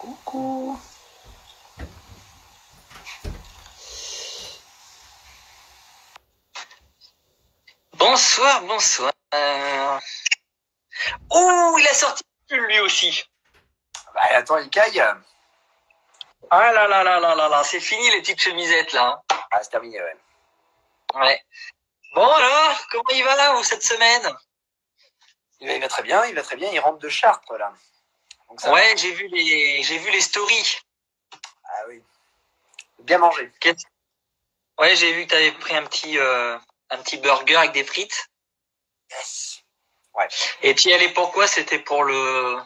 Coucou. Bonsoir, bonsoir. Oh, il a sorti lui aussi. Bah attends, il caille. Ah là là là là là là, c'est fini les petites chemisettes là. Ah, c'est terminé, ouais. Ouais. Bon alors, comment il va là cette semaine? Il va très bien, il rentre de Chartres là. Donc, ça ouais, j'ai vu les stories. Ah oui. Bien mangé. Ouais, j'ai vu que tu avais pris un petit burger avec des frites. Yes. Ouais. Et puis allez, pourquoi? C'était pour le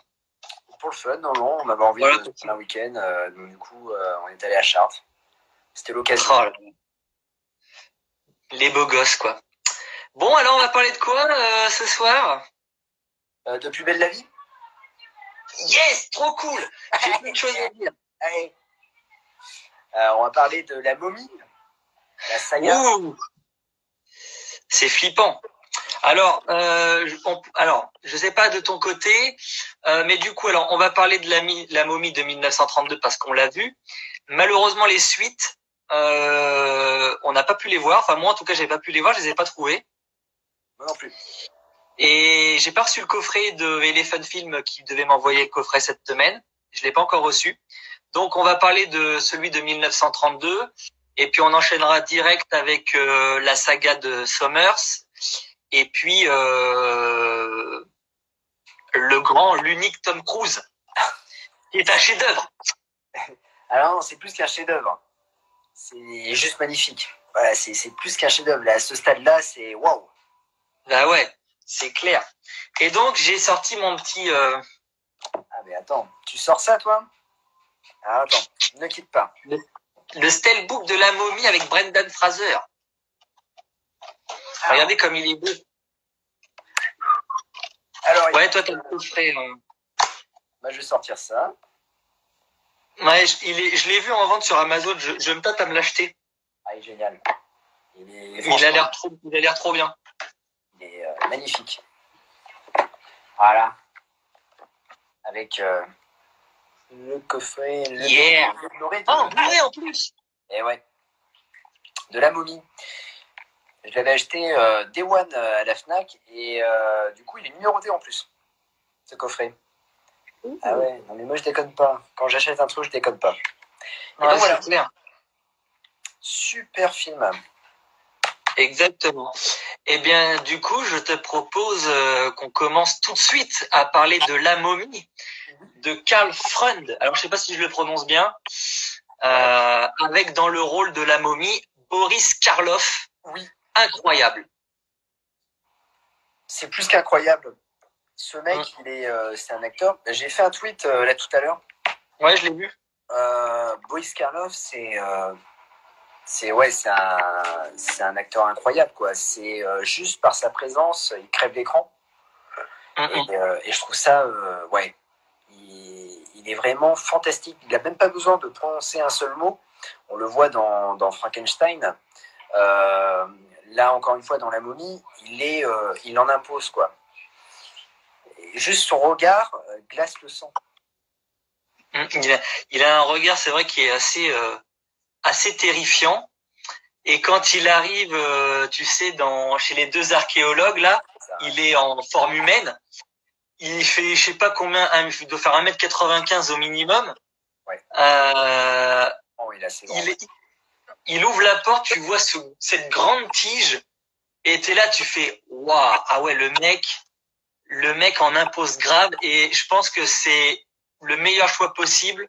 fun, non, on avait envie de faire un week-end, donc du coup, on est allé à Chartres. C'était l'occasion. Oh, les beaux gosses, quoi. Bon, alors on va parler de quoi ce soir? De Plus belle la vie. Yes, trop cool. J'ai plein de choses à dire. Allez. On va parler de La Momie, la saga. Ouh, c'est flippant. Alors, je sais pas de ton côté, mais du coup, alors on va parler de la momie de 1932 parce qu'on l'a vu. Malheureusement, les suites, on n'a pas pu les voir. Enfin, moi, en tout cas, j'ai pas pu les voir. Je les ai pas trouvées. Moi non plus. Et j'ai pas reçu le coffret de Elephant Film qui devait m'envoyer le coffret cette semaine. Je l'ai pas encore reçu. Donc, on va parler de celui de 1932. Et puis, on enchaînera direct avec la saga de Sommers. Et puis, l'unique Tom Cruise, qui est un chef-d'œuvre. Alors non, c'est plus qu'un chef-d'œuvre. C'est juste magnifique. Voilà, c'est plus qu'un chef-d'œuvre. Là, à ce stade-là, c'est waouh. Bah ouais, c'est clair. Et donc, j'ai sorti mon petit... Ah mais attends, tu sors ça, toi? Ah, attends, ne quitte pas. Le Steelbook de la momie avec Brendan Fraser. Ah. Regardez comme il est beau. Alors, ouais, toi, t'as le coffret. Bah, je vais sortir ça. Ouais, je l'ai vu en vente sur Amazon. Je me tâte à me l'acheter. Ah, il est génial. Il a l'air trop bien. Il est magnifique. Voilà. Avec le coffret. Le Blu-ray en plus. Et ouais. De La Momie. Je l'avais acheté Day One à la Fnac et du coup, il est numéroté en plus, ce coffret. Ah ouais, non mais moi je déconne pas. Quand j'achète un truc, je déconne pas. Et donc voilà. C'est clair. Super film. Exactement. Eh bien, du coup, je te propose qu'on commence tout de suite à parler de La Momie de Karl Freund. Alors, je sais pas si je le prononce bien. Avec dans le rôle de La Momie, Boris Karloff. Oui. Incroyable. C'est plus qu'incroyable. Ce mec, c'est un acteur. J'ai fait un tweet là tout à l'heure. Ouais, je l'ai vu. Boris Karloff, c'est un acteur incroyable, quoi. C'est juste par sa présence, il crève l'écran. Et je trouve ça, ouais, il est vraiment fantastique. Il n'a même pas besoin de prononcer un seul mot. On le voit dans Frankenstein. Là, encore une fois, dans La Momie, il en impose, quoi. Et juste son regard glace le sang. Il a un regard, c'est vrai, qui est assez terrifiant. Et quand il arrive, tu sais, chez les deux archéologues, là, il est en forme humaine. Il fait, je sais pas combien, il doit faire 1m95 au minimum. Ouais. Il ouvre la porte, tu vois cette grande tige, et t'es là, tu fais, waouh, ah ouais, le mec en impose grave, et je pense que c'est le meilleur choix possible.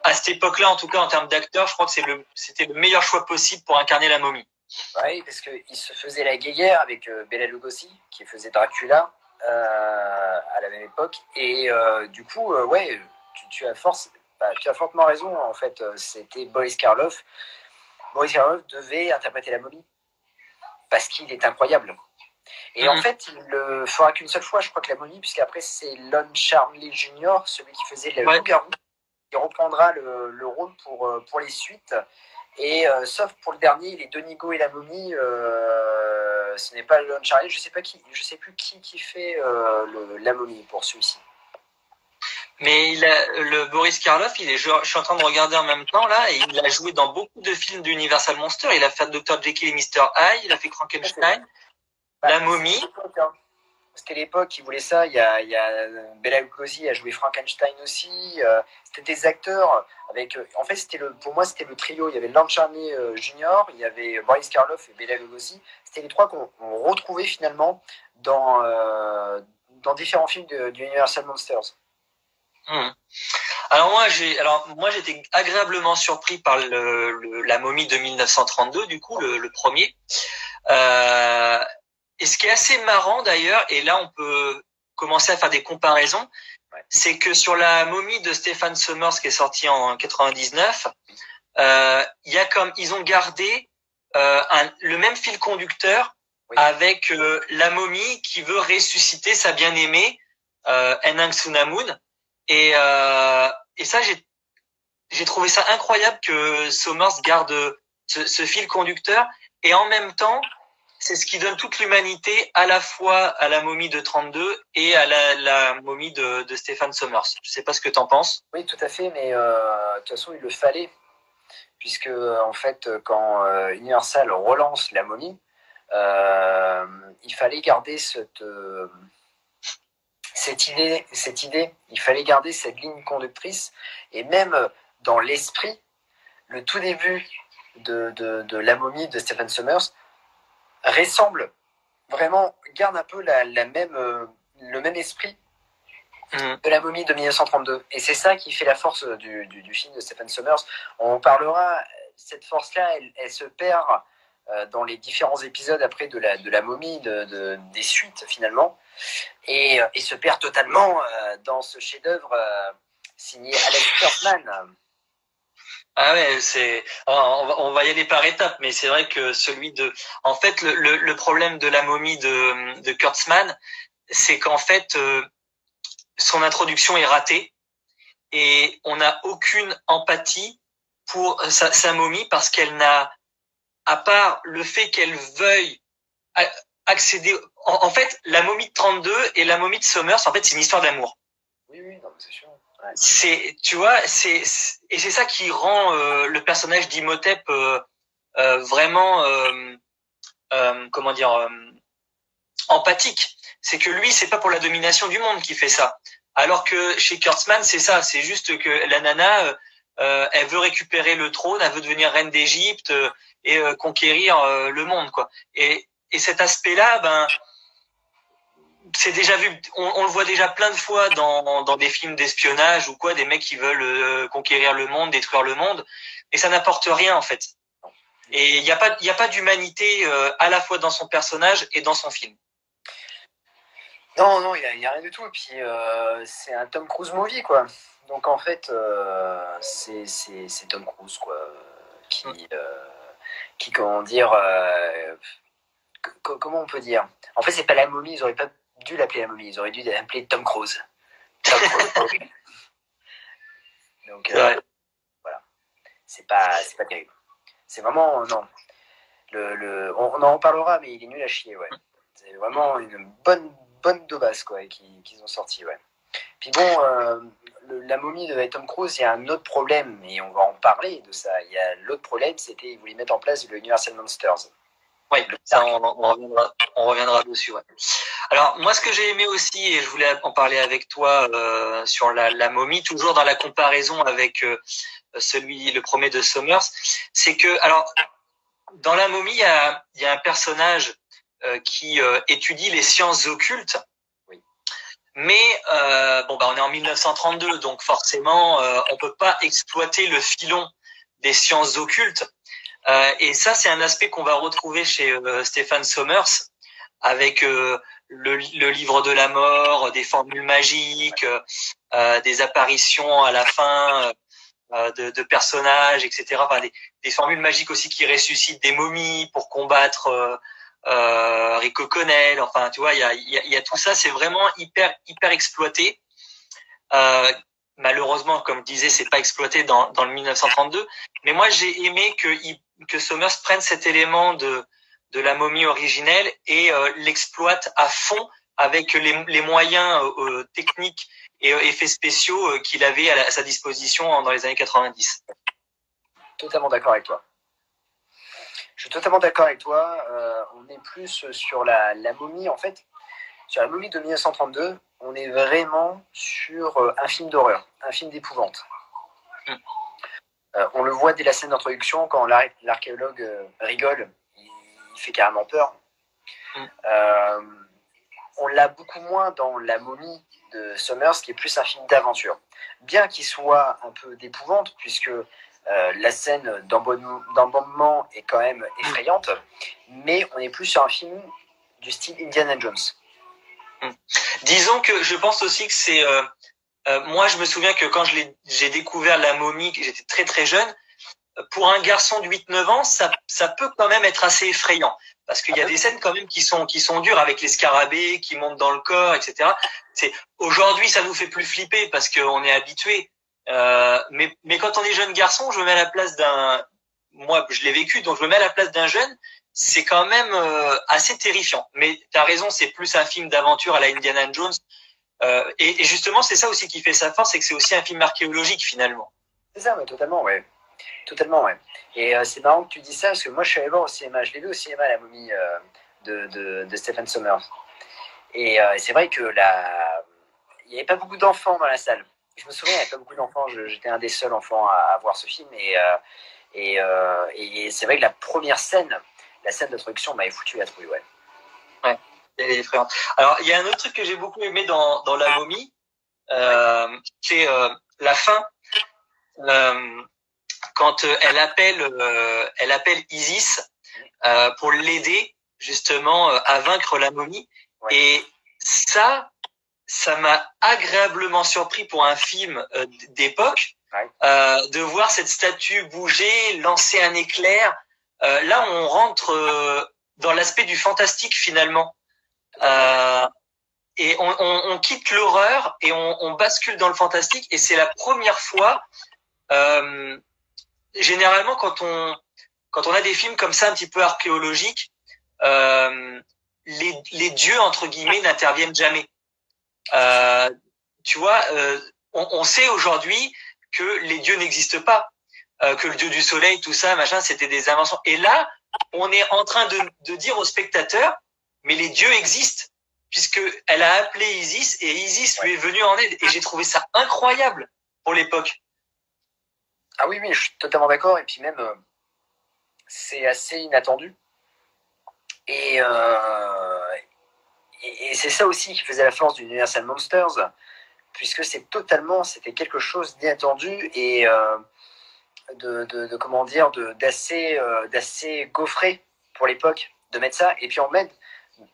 À cette époque-là, en tout cas, en termes d'acteur, je crois que c'était le meilleur choix possible pour incarner la momie. Oui, parce qu'il se faisait la guéguerre avec Bela Lugosi, qui faisait Dracula à la même époque. Et du coup, ouais, tu as fortement raison. En fait, c'était Boris Karloff. Boris Karloff devait interpréter la momie parce qu'il est incroyable. Et en fait, il le fera qu'une seule fois, je crois, que la momie, puisqu'après, c'est Lon Chaney Jr., celui qui faisait le loup-garou, qui reprendra le rôle pour les suites. Et sauf pour le dernier, les Denis Go et la momie, ce n'est pas Lon Chaney, je sais plus qui fait la momie pour celui-ci. Mais le Boris Karloff, je suis en train de regarder en même temps là, et il a joué dans beaucoup de films d'Universal Monsters. Il a fait Dr. Jekyll et Mr. Hyde, il a fait Frankenstein, La Momie. C'était l'époque, ils voulaient ça. Il y a Bela Lugosi a joué Frankenstein aussi. C'était des acteurs avec. En fait, pour moi, c'était le trio. Il y avait Lon Chaney Jr., il y avait Boris Karloff et Bela Lugosi. C'était les trois qu'on retrouvait finalement dans différents films d'Universal Monsters. Alors moi j'étais agréablement surpris par la momie de 1932, du coup le premier. Et ce qui est assez marrant d'ailleurs, et là on peut commencer à faire des comparaisons, c'est que sur la momie de Stephen Sommers qui est sortie en 99, ils ont gardé le même fil conducteur avec la momie qui veut ressusciter sa bien-aimée Enang Sunamun. Et ça, j'ai trouvé ça incroyable que Sommers garde ce fil conducteur, et en même temps, c'est ce qui donne toute l'humanité à la fois à la momie de 32 et à la momie de Stephen Sommers. Je sais pas ce que t'en penses. Oui, tout à fait, mais de toute façon, il le fallait, puisque en fait, quand Universal relance la momie, il fallait garder cette idée, il fallait garder cette ligne conductrice, et même dans l'esprit, le tout début de la momie de Stephen Sommers garde un peu le même esprit de la momie de 1932. Et c'est ça qui fait la force du film de Stephen Sommers. On parlera, cette force-là, elle se perd dans les différents épisodes après de la momie, des suites finalement, et se perd totalement dans ce chef-d'œuvre signé Alex Kurtzman. Ah ouais, on va y aller par étapes, mais c'est vrai que en fait, le problème de la momie de Kurtzman, c'est qu'en fait, son introduction est ratée, et on n'a aucune empathie pour sa momie, parce qu'elle n'a, à part le fait qu'elle veuille accéder, en fait, la momie de 32 et la momie de Sommers, en fait, c'est une histoire d'amour. Oui, non, c'est sûr. Ouais. Tu vois, et c'est ça qui rend le personnage d'Imhotep vraiment, comment dire, empathique. C'est que lui, c'est pas pour la domination du monde qu'il fait ça. Alors que chez Kurtzman, c'est ça, c'est juste que la nana, elle veut récupérer le trône, elle veut devenir reine d'Égypte et conquérir le monde, quoi. Et cet aspect-là, c'est déjà vu, on le voit déjà plein de fois dans des films d'espionnage ou quoi, des mecs qui veulent conquérir le monde, détruire le monde, et ça n'apporte rien en fait. Et il y a pas d'humanité à la fois dans son personnage et dans son film. Non, il y a rien du tout. Et puis c'est un Tom Cruise movie, quoi. Donc en fait, c'est Tom Cruise, quoi, qui comment dire, comment on peut dire. En fait, c'est pas la momie. Ils auraient pas dû l'appeler la momie. Ils auraient dû l'appeler Tom Cruise. Donc voilà, c'est pas terrible. C'est vraiment non. On en parlera, mais il est nul à chier, ouais. C'est vraiment une bonne daubasse, quoi, qu'ils ont sorti, ouais. Puis bon, la momie de Tom Cruise, il y a un autre problème, et on va en parler de ça. Il y a l'autre problème, c'était qu'ils voulaient mettre en place le Universal Monsters. Oui, ça, on reviendra dessus, ouais. Alors, moi, ce que j'ai aimé aussi, et je voulais en parler avec toi sur la momie, toujours dans la comparaison avec le premier de Sommers, c'est que, alors, dans la momie, il y a un personnage qui étudie les sciences occultes. Oui. Mais on est en 1932, donc forcément, on peut pas exploiter le filon des sciences occultes. Et ça, c'est un aspect qu'on va retrouver chez Stephen Sommers, avec le livre de la mort, des formules magiques, des apparitions à la fin de personnages, etc. Enfin, des formules magiques aussi qui ressuscitent des momies pour combattre Rick O'Connell. Enfin, tu vois, il y a tout ça. C'est vraiment hyper exploité. Malheureusement, comme je disais, c'est pas exploité dans le 1932. Mais moi, j'ai aimé que Sommers prenne cet élément de la momie originelle et l'exploite à fond avec les moyens techniques et effets spéciaux qu'il avait à sa disposition dans les années 90. Totalement d'accord avec toi. Je suis totalement d'accord avec toi. On est plus sur la momie, en fait. Sur la momie de 1932, on est vraiment sur un film d'horreur, un film d'épouvante. On le voit dès la scène d'introduction, quand l'archéologue rigole, il fait carrément peur. On l'a beaucoup moins dans La momie de Summers, qui est plus un film d'aventure. Bien qu'il soit un peu d'épouvante, puisque la scène d'embaumement est quand même effrayante, mais on est plus sur un film du style Indiana Jones. Disons que je pense aussi que c'est... moi, je me souviens que quand j'ai découvert La momie, que j'étais très très jeune, pour un garçon de 8-9 ans, ça peut quand même être assez effrayant. Parce qu'il y a des scènes quand même qui sont dures, avec les scarabées qui montent dans le corps, etc. Aujourd'hui, ça nous fait plus flipper parce qu'on est habitué. Mais quand on est jeune garçon, je me mets à la place moi, je l'ai vécu, donc je me mets à la place d'un jeune. C'est quand même assez terrifiant. Mais t'as raison, c'est plus un film d'aventure à la Indiana Jones. Et justement, c'est ça aussi qui fait sa force, c'est que c'est aussi un film archéologique finalement. C'est ça, mais totalement, ouais. Totalement, ouais. Et c'est marrant que tu dis ça, parce que moi, je suis allé voir au cinéma. Je l'ai vu au cinéma, La momie de Stephen Sommers. Et c'est vrai que il n'y avait pas beaucoup d'enfants dans la salle. Je me souviens, il n'y avait pas beaucoup d'enfants. J'étais un des seuls enfants à voir ce film. Et c'est vrai que la première scène, la scène d'introduction, m'avait foutu la trouille, ouais. Ouais, elle est effrayante. Alors, il y a un autre truc que j'ai beaucoup aimé dans La momie, c'est la fin. Quand elle appelle Isis pour l'aider justement à vaincre la momie. Ouais. Et ça m'a agréablement surpris pour un film d'époque, ouais. De voir cette statue bouger, lancer un éclair. Là, on rentre dans l'aspect du fantastique finalement. Et on quitte l'horreur et on bascule dans le fantastique. Et c'est la première fois... généralement, quand on a des films comme ça un petit peu archéologiques, les dieux entre guillemets n'interviennent jamais. Tu vois, on sait aujourd'hui que les dieux n'existent pas, que le dieu du soleil, tout ça, machin, c'était des inventions. Et là, on est en train de dire aux spectateurs, mais les dieux existent, puisque elle a appelé Isis et Isis lui est venue en aide. Et j'ai trouvé ça incroyable pour l'époque. Ah oui, je suis totalement d'accord. Et puis même, c'est assez inattendu. Et c'est ça aussi qui faisait la force d'Universal Monsters, puisque c'était quelque chose d'inattendu et comment dire, d'assez gaufré pour l'époque, de mettre ça. Et puis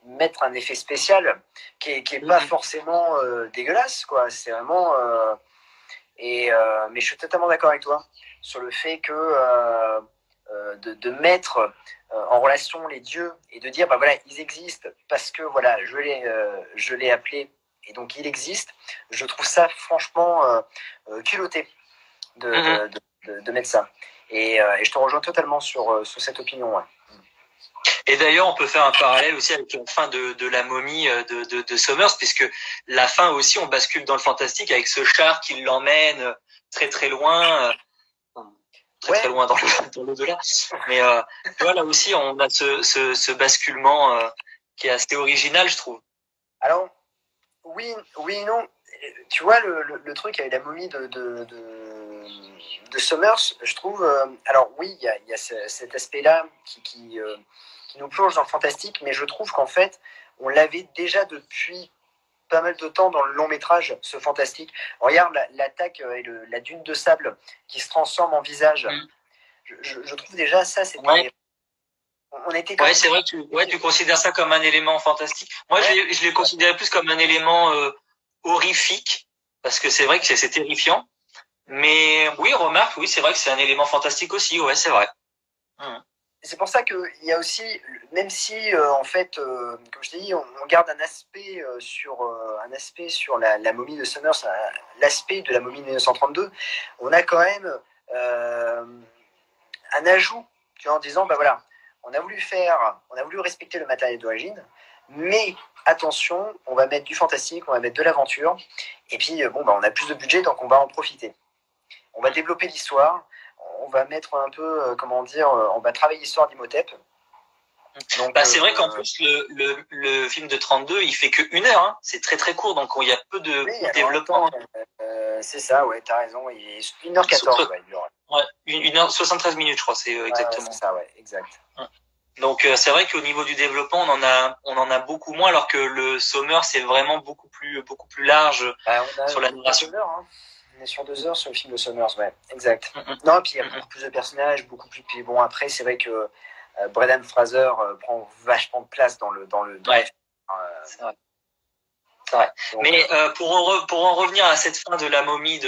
mettre un effet spécial qui est pas forcément dégueulasse, quoi. C'est vraiment... mais je suis totalement d'accord avec toi sur le fait que de mettre en relation les dieux et de dire bah voilà, ils existent parce que voilà, je l'ai appelé et donc il existe. Je trouve ça franchement culotté de mettre ça. Et je te rejoins totalement sur cette opinion. Ouais. Et d'ailleurs, on peut faire un parallèle aussi avec la fin de La momie de Sommers, puisque la fin aussi, on bascule dans le fantastique avec ce char qui l'emmène très très loin, très loin dans l'au-delà. Mais tu vois, là aussi, on a ce basculement qui est assez original, je trouve. Alors, oui, non. Tu vois, le truc avec La momie de Sommers, je trouve... alors oui, il y a cet aspect-là qui nous plonge dans le fantastique, mais je trouve qu'en fait, on l'avait déjà depuis pas mal de temps dans le long métrage, ce fantastique. Regarde l'attaque et la dune de sable qui se transforme en visage. Je trouve déjà ça, c'était... Ouais. Ouais, c'est vrai que tu considères ça comme un élément fantastique. Moi, ouais. Je l'ai considéré plus comme un élément horrifique, parce que c'est vrai que c'est terrifiant. Mais oui, remarque, oui, c'est vrai que c'est un élément fantastique aussi, ouais, c'est vrai. C'est pour ça qu'il y a aussi, même si en fait, comme je t'ai dit, on garde un aspect sur la momie de Summers, l'aspect de La momie de 1932, on a quand même un ajout, tu vois, en disant, bah voilà, on a voulu respecter le matériel d'origine, mais attention, on va mettre du fantastique, on va mettre de l'aventure, et puis on a plus de budget, donc on va en profiter. On va développer l'histoire, on va mettre un peu, on va travailler l'histoire d'Imhotep. C'est vrai qu'en plus, le film de 32, il fait que 1 heure, hein. C'est très très court, donc il y a peu de développement. C'est ça, ouais, t'as raison, il est 1h14. Ouais, 1h73 minutes, je crois, c'est exactement. Ouais, c'est ça, ouais, exact. Donc c'est vrai qu'au niveau du développement, on en a beaucoup moins, alors que le Sommer, c'est vraiment beaucoup plus large sur la narration. On est sur 2 heures sur le film de Summers, ouais, exact. Non, et puis il y a beaucoup plus de personnages, beaucoup plus. Puis bon, après, c'est vrai que Brendan Fraser prend vachement de place dans le ouais. C'est vrai. C'est vrai. Donc, mais pour en revenir à cette fin de La Momie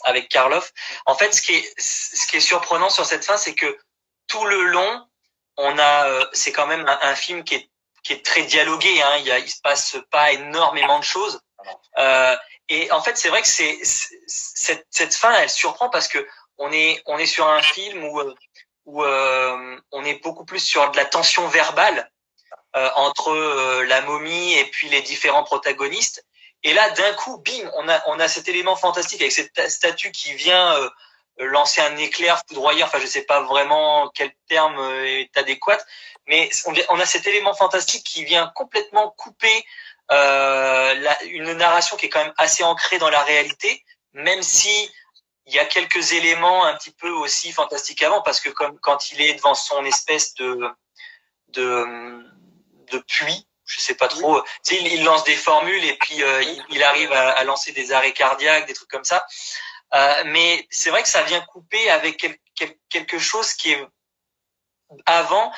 avec Karloff, en fait, ce qui est surprenant sur cette fin, c'est que tout le long, c'est quand même un film qui est très dialogué, hein. Il se passe pas énormément de choses. Et en fait, c'est vrai que cette fin, elle surprend parce que on est sur un film où on est beaucoup plus sur de la tension verbale entre la momie et puis les différents protagonistes. Et là, d'un coup, bim, on a cet élément fantastique avec cette statue qui vient lancer un éclair foudroyant. Enfin, je sais pas vraiment quel terme est adéquat, mais on a cet élément fantastique qui vient complètement couper une narration qui est quand même assez ancrée dans la réalité, même si il y a quelques éléments un petit peu aussi fantastiques avant, parce que comme quand il est devant son espèce de puits, je sais pas trop, tu sais, il lance des formules et puis il arrive à lancer des arrêts cardiaques, des trucs comme ça. Mais c'est vrai que ça vient couper avec quelque chose qui est avant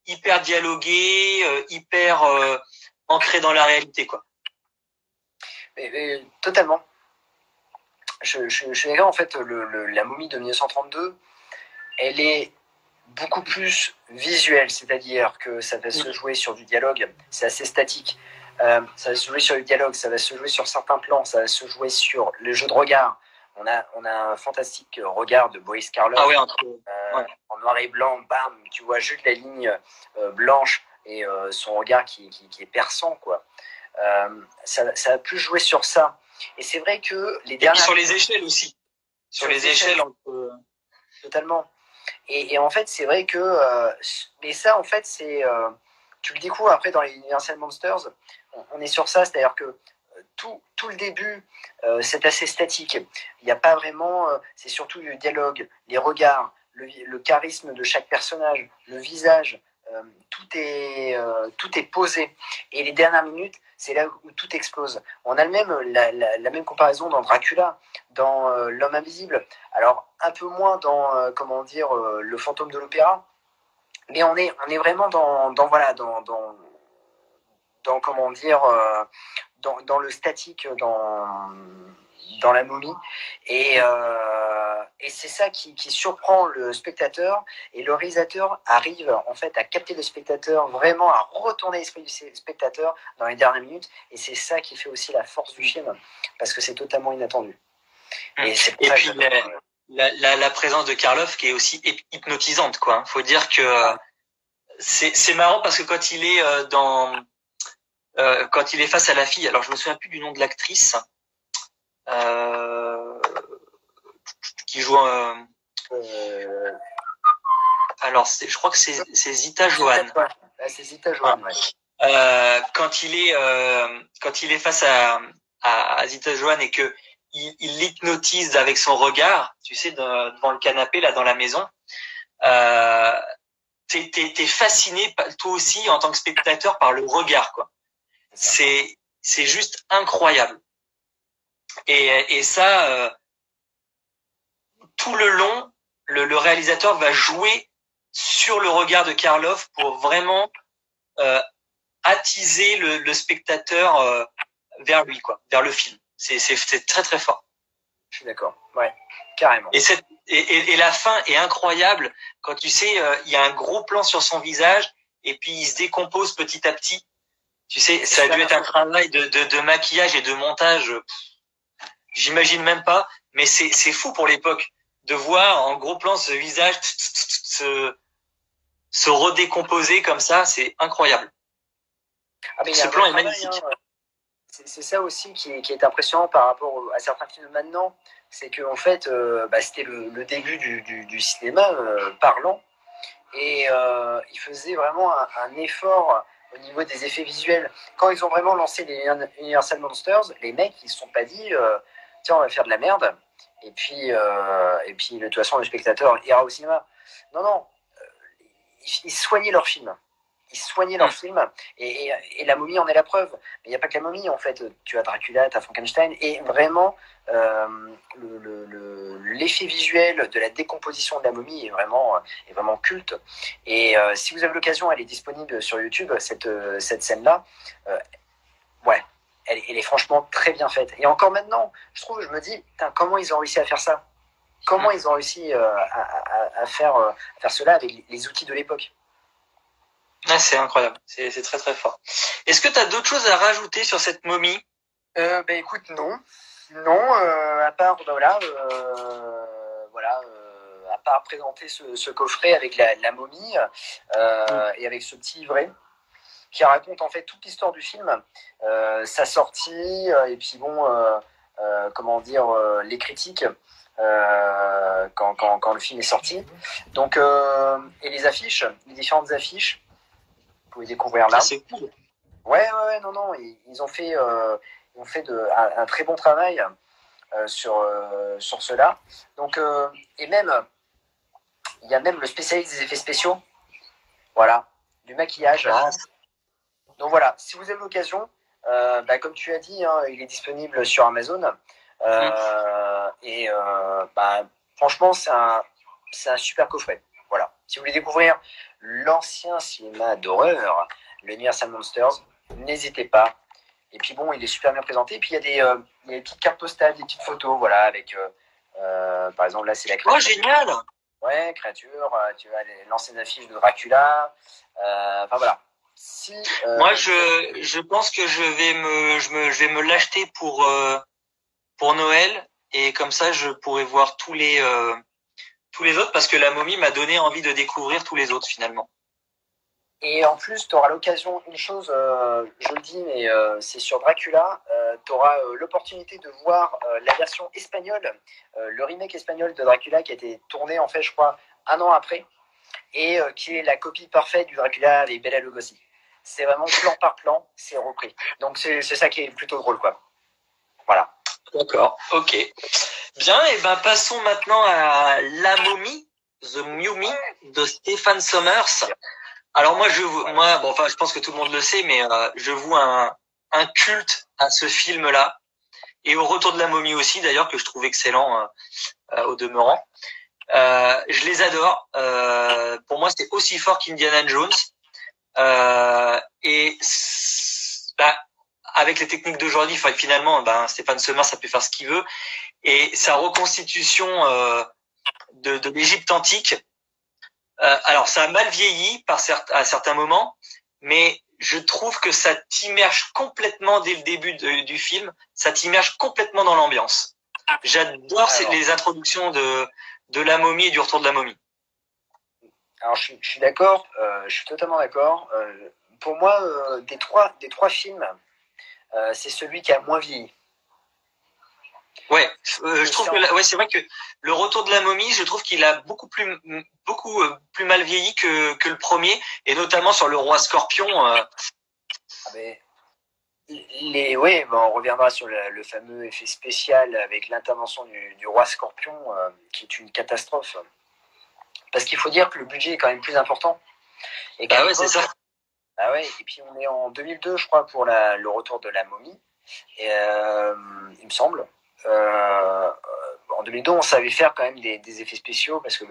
hyper dialogué, hyper ancré dans la réalité, quoi. Mais, totalement. Je suis d'accord, en fait, la momie de 1932, elle est beaucoup plus visuelle, c'est-à-dire que ça va se jouer sur du dialogue, c'est assez statique. Ça va se jouer sur le dialogue, ça va se jouer sur certains plans, ça va se jouer sur le jeu de regard. On a un fantastique regard de Boris Karloff. Ah ouais, en noir et blanc, bam, tu vois juste la ligne blanche et son regard qui est perçant, quoi. Ça a plus joué sur ça. Et c'est vrai que les dernières... Et sur les échelles aussi. Sur les échelles, on peut... Totalement. Et en fait, c'est vrai que... mais ça, en fait, c'est... tu le découvres après dans les Universal Monsters. On est sur ça, c'est-à-dire que tout le début, c'est assez statique. Il n'y a pas vraiment... c'est surtout le dialogue, les regards, le charisme de chaque personnage, le visage. Tout est posé. Et les dernières minutes, c'est là où tout explose. On a la même comparaison dans Dracula, dans L'Homme Invisible. Alors, un peu moins dans, Le Fantôme de l'Opéra. Mais on est vraiment dans le statique, dans la momie. Et c'est ça qui surprend le spectateur, et le réalisateur arrive en fait à capter le spectateur, vraiment à retourner l'esprit du spectateur dans les dernières minutes, et c'est ça qui fait aussi la force du film, parce que c'est totalement inattendu. Et puis la présence de Karloff qui est aussi hypnotisante, quoi. Faut dire que c'est marrant parce que quand il est quand il est face à la fille, alors je me souviens plus du nom de l'actrice qui joue alors je crois que c'est Zita Johann. C'est Zita Johann, ouais. Quand il est face à Zita Johann et que il l'hypnotise avec son regard, tu sais, devant le canapé là dans la maison, t'es fasciné toi aussi en tant que spectateur par le regard, quoi. C'est juste incroyable. Et ça, tout le long, le réalisateur va jouer sur le regard de Karloff pour vraiment attiser le spectateur vers lui, quoi, vers le film. C'est très très fort. Je suis d'accord. Ouais, carrément. Et la fin est incroyable quand tu sais, il y a un gros plan sur son visage et puis il se décompose petit à petit. Tu sais, ça a dû être un travail de maquillage et de montage. J'imagine même pas, mais c'est fou pour l'époque de voir en gros plan ce visage se redécomposer comme ça, c'est incroyable. Ah, mais il y a Ce un plan vrai est travail, magnifique. hein. C'est ça aussi qui est impressionnant par rapport à certains films de maintenant. C'est que en fait, c'était le début du cinéma parlant. Et ils faisaient vraiment un effort au niveau des effets visuels. Quand ils ont vraiment lancé les Universal Monsters, les mecs, ils se sont pas dit tiens, on va faire de la merde. Et puis de toute façon, le spectateur ira au cinéma. Non, non, ils soignaient leur film. Ils soignaient leur film, et la momie en est la preuve. Mais il n'y a pas que la momie, en fait. Tu as Dracula, tu as Frankenstein, et vraiment, l'effet visuel de la décomposition de la momie est vraiment culte. Et si vous avez l'occasion, elle est disponible sur YouTube, cette scène-là. Ouais, elle est franchement très bien faite. Et encore maintenant, je me dis, comment ils ont réussi à faire ça? Comment ils ont réussi à faire cela avec les outils de l'époque? Ah, c'est incroyable, c'est très très fort. Est-ce que tu as d'autres choses à rajouter sur cette momie? Écoute, non. Non, à part, à part présenter ce coffret avec la momie et avec ce petit livret qui raconte en fait toute l'histoire du film, sa sortie, et puis bon, comment dire, les critiques quand le film est sorti. Donc, et les affiches, les différentes affiches, vous pouvez découvrir là. Ah, c'est cool. Ouais, non, ils ont fait un très bon travail sur cela. Donc, et même, il y a même le spécialiste des effets spéciaux, voilà, du maquillage. Donc voilà, si vous avez l'occasion, comme tu as dit, hein, il est disponible sur Amazon. Et franchement, c'est un super coffret. Voilà. Si vous voulez découvrir l'ancien cinéma d'horreur, le Universal Monsters, n'hésitez pas. Et puis bon, il est super bien présenté. Et puis il y a des petites cartes postales, des petites photos, voilà, avec par exemple là c'est la créature. Oh, génial! Ouais, créature. Tu as l'ancienne affiche de Dracula. Enfin voilà. Si, Moi, je pense que je vais me l'acheter pour Noël, et comme ça, je pourrai voir tous les autres, parce que la momie m'a donné envie de découvrir tous les autres finalement. Et en plus, tu auras l'occasion, une chose, je le dis, mais c'est sur Dracula, tu auras l'opportunité de voir la version espagnole, le remake espagnol de Dracula qui a été tourné, en fait, je crois, un an après, et qui est la copie parfaite du Dracula avec Bela Lugosi. C'est vraiment plan par plan, c'est repris. Donc c'est ça qui est plutôt drôle, quoi. Voilà. D'accord, ok. Bien, et ben passons maintenant à La Momie, The Mummy de Stephen Sommers. Alors moi, je pense que tout le monde le sait, mais je voue un culte à ce film-là, et au Retour de la Momie aussi, d'ailleurs, que je trouve excellent au demeurant. Je les adore. Pour moi, c'était aussi fort qu'Indiana Jones. Et avec les techniques d'aujourd'hui, finalement, Stephen Sommers, ça peut faire ce qu'il veut. Et sa reconstitution de l'Égypte antique, alors ça a mal vieilli à certains moments, mais je trouve que ça t'immerge complètement dès le début du film, ça t'immerge complètement dans l'ambiance. J'adore les introductions de la momie et du Retour de la momie. Alors je suis d'accord, je suis totalement d'accord. Pour moi, des trois films, c'est celui qui a moins vieilli. Ouais, je trouve que c'est vrai que le Retour de la momie, je trouve qu'il a beaucoup plus mal vieilli que le premier, et notamment sur le roi Scorpion. On reviendra sur le fameux effet spécial avec l'intervention du roi Scorpion, qui est une catastrophe. Parce qu'il faut dire que le budget est quand même plus important. Et ouais, c'est ça. Ah ouais, et puis on est en 2002, je crois, pour le Retour de la momie. Et, il me semble. En 2002, on savait faire quand même des effets spéciaux, parce que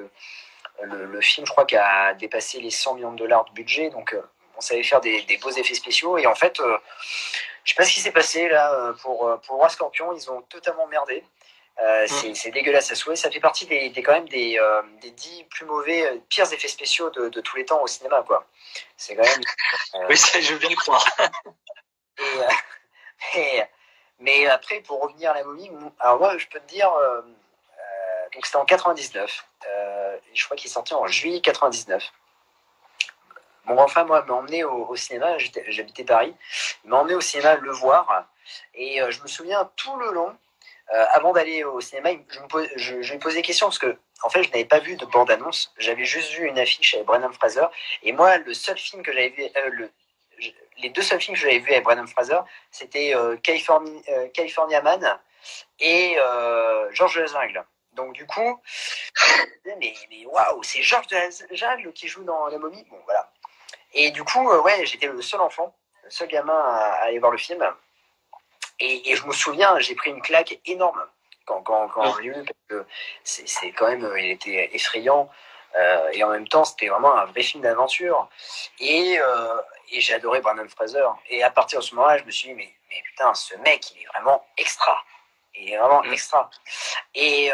le film, je crois, qui a dépassé les 100 millions de dollars de budget, donc on savait faire des beaux effets spéciaux. Et en fait, je sais pas ce qui s'est passé là pour Roi Scorpion, ils ont totalement merdé. C'est dégueulasse à souhait. Ça fait partie des 10 plus mauvais, pires effets spéciaux de tous les temps au cinéma, quoi. C'est quand même. Oui, ça, je veux bien le croire. Mais après, pour revenir à la momie, alors moi, je peux te dire, donc c'était en 99. Je crois qu'il est sorti en juillet 99. mon grand frère, moi, m'a emmené au cinéma. J'habitais Paris. Il m'a emmené au cinéma le voir. Et je me souviens tout le long, avant d'aller au cinéma, je lui posais des questions parce que, en fait, je n'avais pas vu de bande-annonce. J'avais juste vu une affiche avec Brendan Fraser. Et moi, le seul film que j'avais vu, les deux seuls films que j'avais vus avec Brendan Fraser, c'était California Man et Georges de la Jungle. Donc, du coup, mais waouh, c'est Georges de la Jungle qui joue dans La Momie. Bon, voilà. Et du coup, ouais, j'étais le seul enfant, le seul gamin à aller voir le film. Et je me souviens, j'ai pris une claque énorme quand j'ai vu, parce que c'est quand même, il était effrayant. Et en même temps, c'était vraiment un vrai film d'aventure. Et j'ai adoré Brandon Fraser. Et à partir de ce moment-là, je me suis dit, mais putain, ce mec, il est vraiment extra. Il est vraiment extra. Et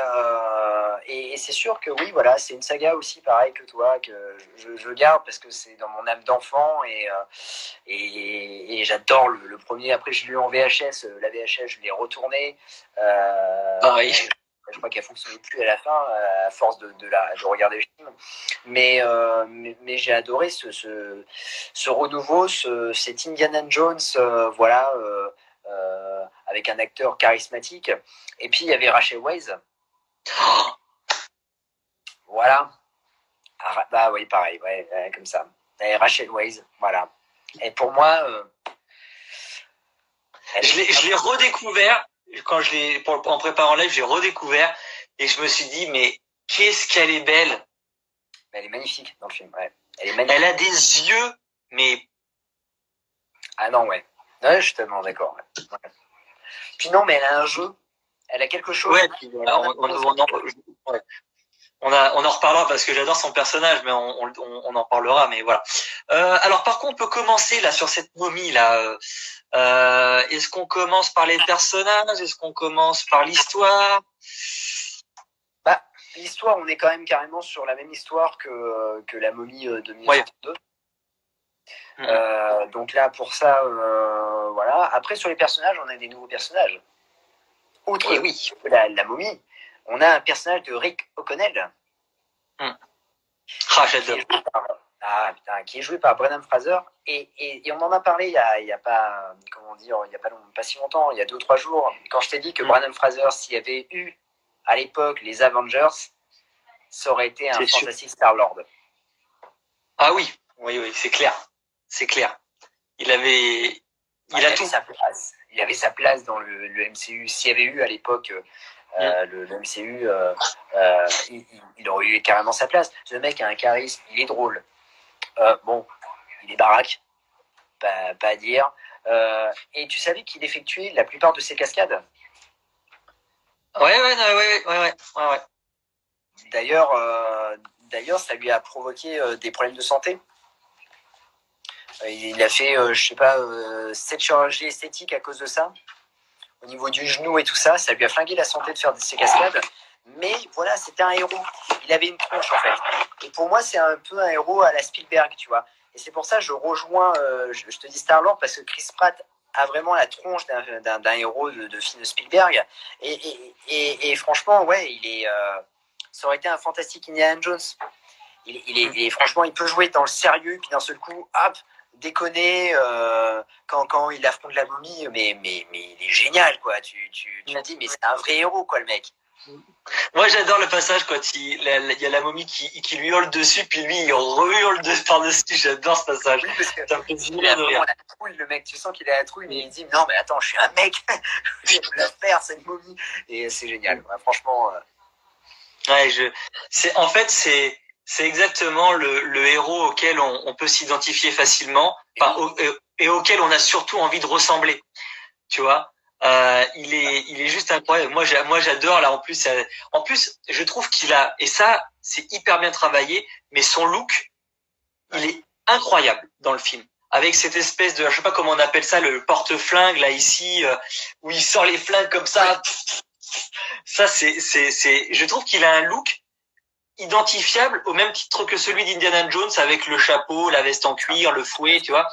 c'est sûr que oui, voilà, c'est une saga aussi pareil que toi, que je garde parce que c'est dans mon âme d'enfant et j'adore le premier. Après, je l'ai lu en VHS, la VHS, je l'ai retourné. Pareil. Je crois qu'elle fonctionnait plus à la fin, à force de regarder le film. Mais j'ai adoré ce renouveau, cet Indiana Jones, voilà, avec un acteur charismatique. Et puis il y avait Rachel Weisz. Voilà. Ah, bah oui, pareil, ouais, comme ça. Et Rachel Weisz, voilà. Et pour moi, je l'ai redécouvert quand en préparant live, j'ai redécouvert et je me suis dit, mais qu'est-ce qu'elle est belle. Elle est magnifique dans le film, ouais. Elle est magnifique. Elle a des yeux, mais ah non, ouais. Ouais, je suis tellement d'accord. Ouais. Puis non, mais elle a un jeu. Elle a quelque chose. Ouais, puis, on en reparlera parce que j'adore son personnage, mais on en parlera, mais voilà. Alors par contre, on peut commencer là sur cette momie là. Est-ce qu'on commence par les personnages? Est-ce qu'on commence par l'histoire? Bah, l'histoire, on est quand même carrément sur la même histoire que la momie de 1902. Ouais. Donc là, pour ça, voilà. Après, sur les personnages, on a des nouveaux personnages. Outre la momie, on a un personnage de Rick O'Connell. Ah, j'adore. Qui est joué par Brendan Fraser. Et on en a parlé il y a pas, comment dire, il y a pas si longtemps, il y a 2 ou 3 jours, quand je t'ai dit que Brendan Fraser, s'il y avait eu à l'époque les Avengers, ça aurait été un fantastique Star-Lord. Ah oui, c'est clair. C'est clair. Il avait tout. Sa place. Il avait sa place dans le MCU. S'il y avait eu à l'époque le MCU, il aurait eu carrément sa place. Ce mec a un charisme, il est drôle. Bon, il est baraque, pas à dire. Et tu savais qu'il effectuait la plupart de ses cascades? Ouais. D'ailleurs, ça lui a provoqué des problèmes de santé. Il a fait, je sais pas, 7 chirurgies esthétiques à cause de ça. Au niveau du genou et tout ça, ça lui a flingué la santé de faire ses cascades. Mais voilà, c'était un héros. Il avait une tronche en fait. Et pour moi, c'est un peu un héros à la Spielberg, tu vois. Et c'est pour ça que je rejoins, je te dis Star-Lord, parce que Chris Pratt a vraiment la tronche d'un héros de film de Spielberg. Et franchement, ouais, ça aurait été un fantastique Indiana Jones. Franchement, il peut jouer dans le sérieux, puis d'un seul coup, hop, déconner quand il affronte la momie, mais il est génial, quoi. Tu te dis, mais c'est un vrai héros, quoi, le mec. Moi, j'adore le passage quand il y a la momie qui lui hurle dessus, puis lui, il re-hurle par-dessus. J'adore ce passage. Oui, parce que ça me fait il a vraiment la trouille, le mec. Tu sens qu'il a la trouille, mais il dit, non, mais attends, je suis un mec. Je peux la faire, cette momie. Et c'est génial. Ouais, franchement. Ouais, c'est exactement le héros auquel on peut s'identifier facilement, et auquel on a surtout envie de ressembler. Tu vois, il est juste incroyable. Moi, j'adore là. En plus, je trouve qu'il a, et ça, c'est hyper bien travaillé. Mais son look, il est incroyable dans le film. Avec cette espèce de, je sais pas comment on appelle ça, le porte-flingue là ici, où il sort les flingues comme ça. Ça, je trouve qu'il a un look identifiable au même titre que celui d'Indiana Jones, avec le chapeau, la veste en cuir, le fouet, tu vois.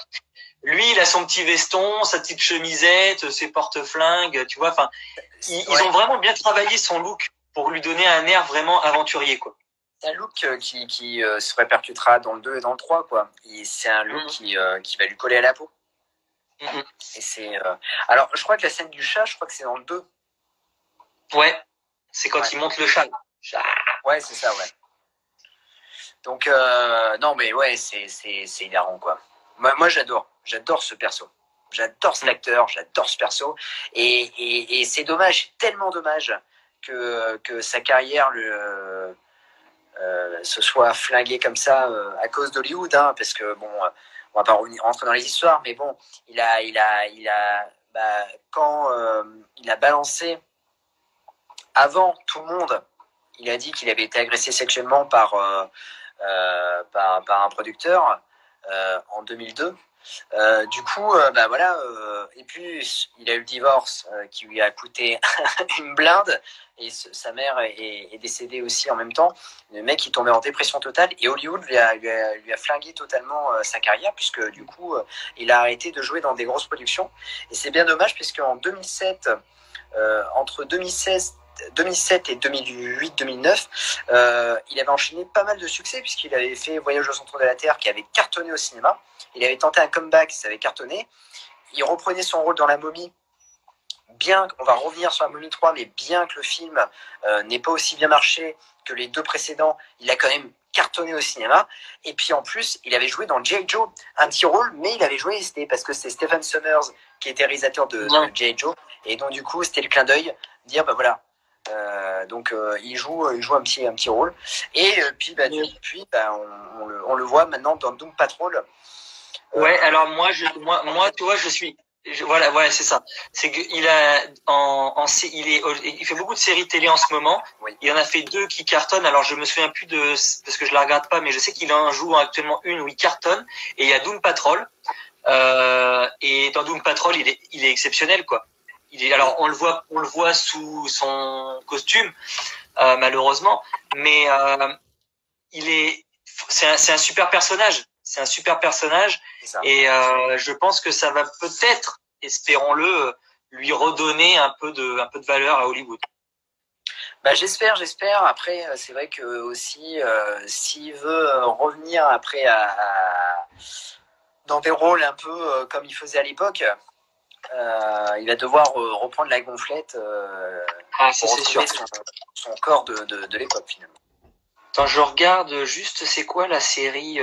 Lui, il a son petit veston, sa petite chemisette, ses porte-flingues, tu vois. Enfin, ils ont vraiment bien travaillé son look pour lui donner un air vraiment aventurier, quoi. C'est un look qui se répercutera dans le 2 et dans le 3, quoi. C'est un look qui va lui coller à la peau. Et c'est. Alors, je crois que la scène du chat, je crois que c'est dans le 2. Ouais, c'est quand il monte le chat. Ouais, c'est ça, ouais. Donc, non, mais ouais, c'est hilarant, quoi. Moi j'adore ce perso. J'adore cet acteur, j'adore ce perso. Et c'est dommage, tellement dommage que sa carrière se soit flinguée comme ça à cause d'Hollywood, hein, parce que bon, on va pas rentrer dans les histoires, mais bon, quand il a balancé avant tout le monde, il a dit qu'il avait été agressé sexuellement par un producteur en 2002. Du coup, voilà. Et puis, il a eu le divorce qui lui a coûté une blinde. Et sa mère est décédée aussi en même temps. Le mec, il tombait en dépression totale. Et Hollywood lui a flingué totalement sa carrière, puisque du coup, il a arrêté de jouer dans des grosses productions. Et c'est bien dommage, puisqu'en 2007, entre 2007 et 2008-2009, il avait enchaîné pas mal de succès puisqu'il avait fait Voyage au centre de la Terre qui avait cartonné au cinéma. Il avait tenté un comeback, ça avait cartonné. Il reprenait son rôle dans La Momie. Bien, on va revenir sur La Momie 3, mais bien que le film n'ait pas aussi bien marché que les deux précédents, il a quand même cartonné au cinéma. Et puis en plus, il avait joué dans G.I. Joe, un petit rôle, mais il avait joué, c'était parce que c'est Stephen Sommers qui était réalisateur de G.I. Joe, et donc du coup, c'était le clin d'œil, dire voilà. Donc il joue un petit rôle, et puis depuis on le voit maintenant dans Doom Patrol. Ouais, alors moi tu vois, voilà, ouais, c'est ça. C'est qu'il a il fait beaucoup de séries télé en ce moment. Oui. Il en a fait 2 qui cartonnent. Alors je me souviens plus parce que je la regarde pas, mais je sais qu'il en joue actuellement une où il cartonne. Et il y a Doom Patrol. Et dans Doom Patrol, il est exceptionnel, quoi. Alors on le voit sous son costume, malheureusement, mais c'est un super personnage. C'est un super personnage. Et je pense que ça va peut-être, espérons-le, lui redonner un peu de valeur à Hollywood. J'espère. Après, c'est vrai que aussi, s'il veut revenir après dans des rôles un peu comme il faisait à l'époque, il va devoir reprendre la gonflette pour retrouver son corps de l'époque finalement. Attends, je regarde juste, c'est quoi la série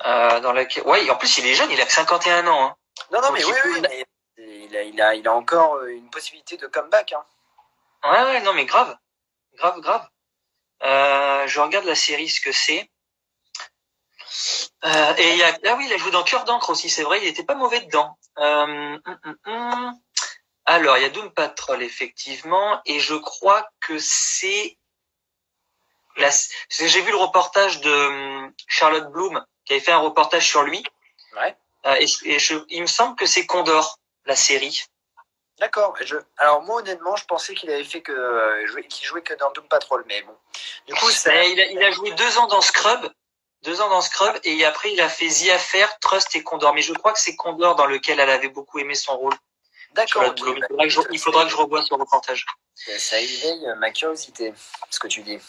dans laquelle... Ouais, en plus il est jeune, il a que 51 ans. Hein. Non, mais oui, mais il a encore une possibilité de comeback. Hein. Ouais, non, mais grave. Je regarde la série, ce que c'est. Et il a joué dans Cœur d'encre aussi, c'est vrai, il était pas mauvais dedans. Alors, il y a Doom Patrol, effectivement, et je crois que c'est... J'ai vu le reportage de Charlotte Bloom, qui avait fait un reportage sur lui. Ouais. Il me semble que c'est Condor, la série. D'accord. Alors moi honnêtement, je pensais qu'il avait fait qu'il jouait que dans Doom Patrol, mais bon. Du coup, il a joué 2 ans dans Scrub. 2 ans dans Scrub, et après il a fait The Affair, Trust et Condor. Mais je crois que c'est Condor dans lequel elle avait beaucoup aimé son rôle. D'accord. Okay. Il faudra que je revoie ce reportage. Ça éveille ma curiosité, ce que tu dis.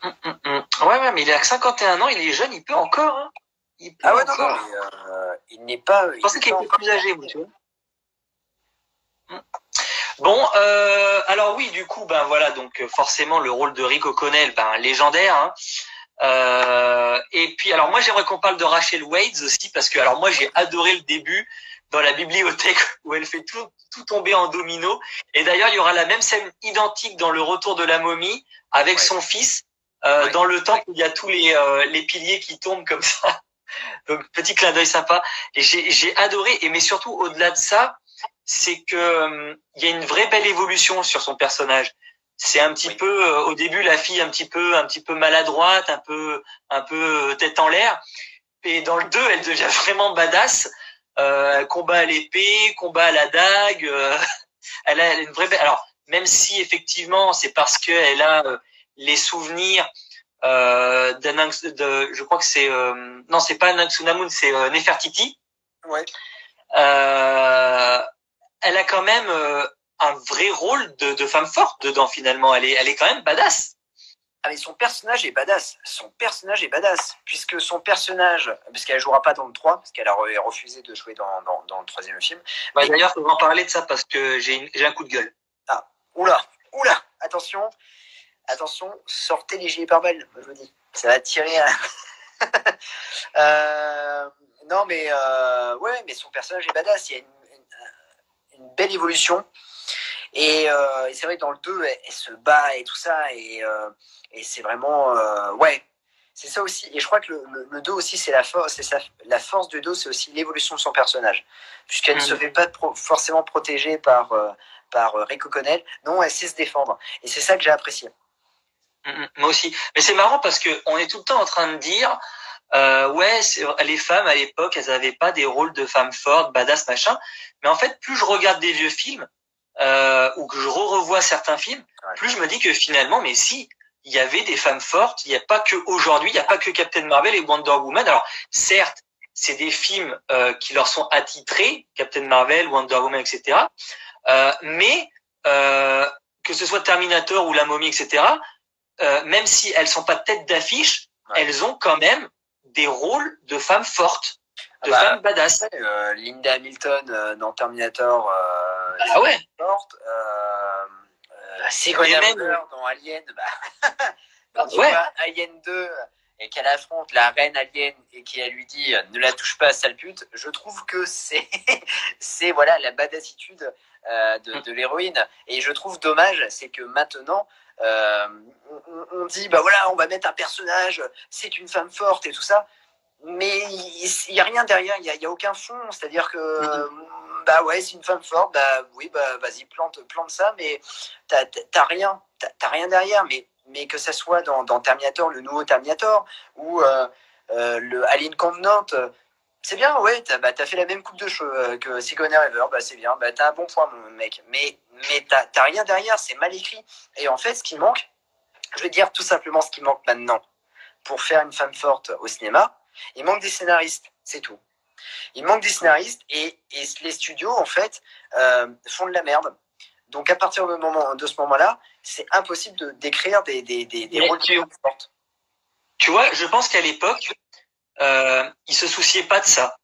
Ouais, mais il a que 51 ans, il est jeune, il peut encore. Hein. Il n'est pas. Je pensais qu'il était plus âgé, moi, tu vois. Bon, alors oui, du coup, voilà, donc forcément le rôle de Rick O'Connell, légendaire. Hein. Et puis, alors moi, j'aimerais qu'on parle de Rachel Weisz aussi, parce que alors moi, j'ai adoré le début dans la bibliothèque où elle fait tout tomber en domino. Et d'ailleurs, il y aura la même scène identique dans Le Retour de la momie avec son fils. Dans le temple où il y a tous les piliers qui tombent comme ça. Donc petit clin d'œil sympa. Et j'ai adoré. Mais surtout au-delà de ça, c'est que il y a une vraie belle évolution sur son personnage. C'est un petit peu au début la fille un petit peu maladroite, un peu tête en l'air. Et dans le 2, elle devient vraiment badass. Combat à l'épée, combat à la dague. Elle a une vraie belle. Alors même si effectivement c'est parce que elle a les souvenirs je crois que c'est non, c'est pas Anxunamun, c'est Nefertiti. Ouais. Elle a quand même un vrai rôle de femme forte dedans finalement. Elle est quand même badass. Ah, mais son personnage est badass. Son personnage est badass. Puisque son personnage, parce qu'elle jouera pas dans le 3, parce qu'elle a refusé de jouer dans le troisième film. Ouais, mais... D'ailleurs, il faut en parler de ça parce que j'ai un coup de gueule. Ah, oula, attention, sortez les gilets pare-balles, je vous dis. Ça va tirer à... non, mais ouais, mais son personnage est badass. Il y a une belle évolution. Et c'est vrai que dans le 2, elle se bat et tout ça. Et c'est vraiment... ouais, c'est ça aussi. Et je crois que le 2 aussi, c'est la force. La force du 2, c'est aussi l'évolution de son personnage. Puisqu'elle ne se fait pas forcément protégée par Rico Connell. Non, elle sait se défendre. Et c'est ça que j'ai apprécié. Moi aussi. Mais c'est marrant parce que on est tout le temps en train de dire... ouais, les femmes à l'époque, elles avaient pas des rôles de femmes fortes, badass, machin. Mais en fait, plus je regarde des vieux films ou que je revois certains films, plus je me dis que finalement, mais si, il y avait des femmes fortes. Il n'y a pas que aujourd'hui, il n'y a pas que Captain Marvel et Wonder Woman. Alors certes, c'est des films qui leur sont attitrés, Captain Marvel, Wonder Woman, etc. Mais que ce soit Terminator ou La Momie, etc. Même si elles sont pas tête d'affiche, elles ont quand même des rôles de femmes fortes, de femmes badass. Linda Hamilton dans Terminator, ah ouais. forte. Sigourney Weaver dans Alien, quand tu vois Alien 2 et qu'elle affronte la reine alien et qu'elle lui dit ne la touche pas, sale pute, je trouve que c'est voilà la badassitude de l'héroïne. Et je trouve dommage, c'est que maintenant on dit bah voilà, on va mettre un personnage, c'est une femme forte et tout ça, mais il y a rien derrière, il y a aucun fond, c'est-à-dire que bah ouais, c'est une femme forte, bah oui, bah vas-y, plante ça, mais t'as rien derrière. Mais que ça soit dans Terminator, le nouveau Terminator, ou le Alien Covenant, c'est bien, ouais, t'as fait la même coupe de cheveux que Sigourney Weaver, bah c'est bien, bah t'as un bon point, mon mec. Mais t'as rien derrière, c'est mal écrit. Et en fait, ce qui manque, je vais dire tout simplement ce qui manque maintenant pour faire une femme forte au cinéma, il manque des scénaristes, c'est tout. Il manque des scénaristes et les studios, en fait, font de la merde. Donc, à partir de ce moment-là, c'est impossible d'écrire des rôles de femmes fortes. Tu vois, je pense qu'à l'époque, ils se souciaient pas de ça.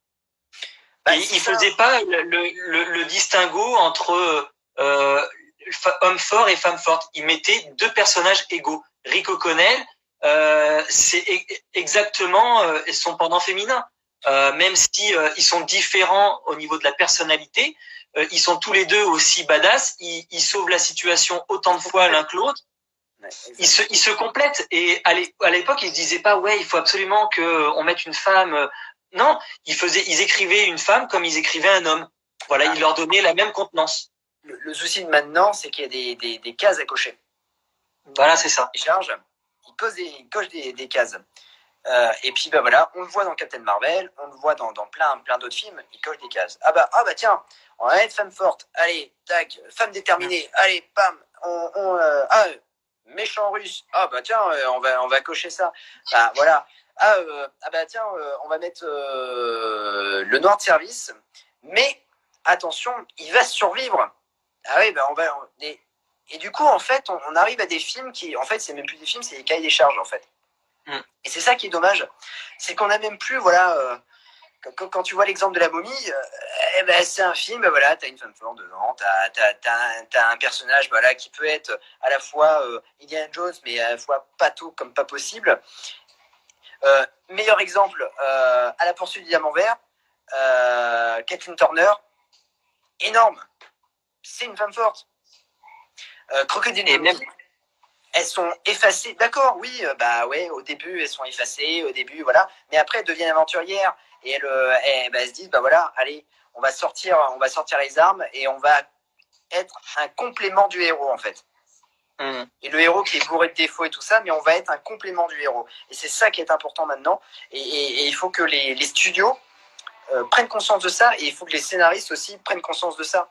Bah, ils faisaient pas le distinguo entre hommes forts et femmes fortes. Ils mettaient deux personnages égaux. Rico Connell, c'est exactement son pendant féminin. Même si ils sont différents au niveau de la personnalité, ils sont tous les deux aussi badass. Ils sauvent la situation autant de fois l'un que l'autre. Ils se complètent. Et à l'époque, ils se disaient pas ouais, il faut absolument que on mette une femme. Non, ils écrivaient une femme comme ils écrivaient un homme. Voilà, ils leur donnaient la même contenance. Le souci de maintenant, c'est qu'il y a des cases à cocher. Voilà, c'est ça. Ils chargent, ils cochent des cases. Et puis bah voilà, on le voit dans Captain Marvel, on le voit dans plein d'autres films, ils cochent des cases. Ah bah tiens, on va être femme forte, allez, tac, femme déterminée, allez, pam, méchant russe, ah bah tiens, on va cocher ça. Bah voilà. Bah tiens, on va mettre le noir de service, mais attention, il va survivre. Ah oui, bah et du coup, en fait, on arrive à des films qui, en fait, c'est même plus des films, c'est des cahiers des charges, en fait. Et c'est ça qui est dommage, c'est qu'on n'a même plus, voilà, quand tu vois l'exemple de La Momie, c'est un film, voilà, t'as une femme forte dedans, t'as un personnage, voilà, qui peut être à la fois Indiana Jones, mais à la fois pato comme pas possible. Meilleur exemple, à la poursuite du diamant vert, Kathleen Turner, énorme, c'est une femme forte. Crocodile Dundee, elles sont effacées, d'accord, oui, bah ouais, au début elles sont effacées, au début voilà, mais après elles deviennent aventurières et elles se disent bah voilà, allez, on va sortir les armes et on va être un complément du héros en fait. Et le héros qui est bourré de défauts et tout ça, mais on va être un complément du héros. Et c'est ça qui est important maintenant. Et il faut que les studios prennent conscience de ça et il faut que les scénaristes aussi prennent conscience de ça.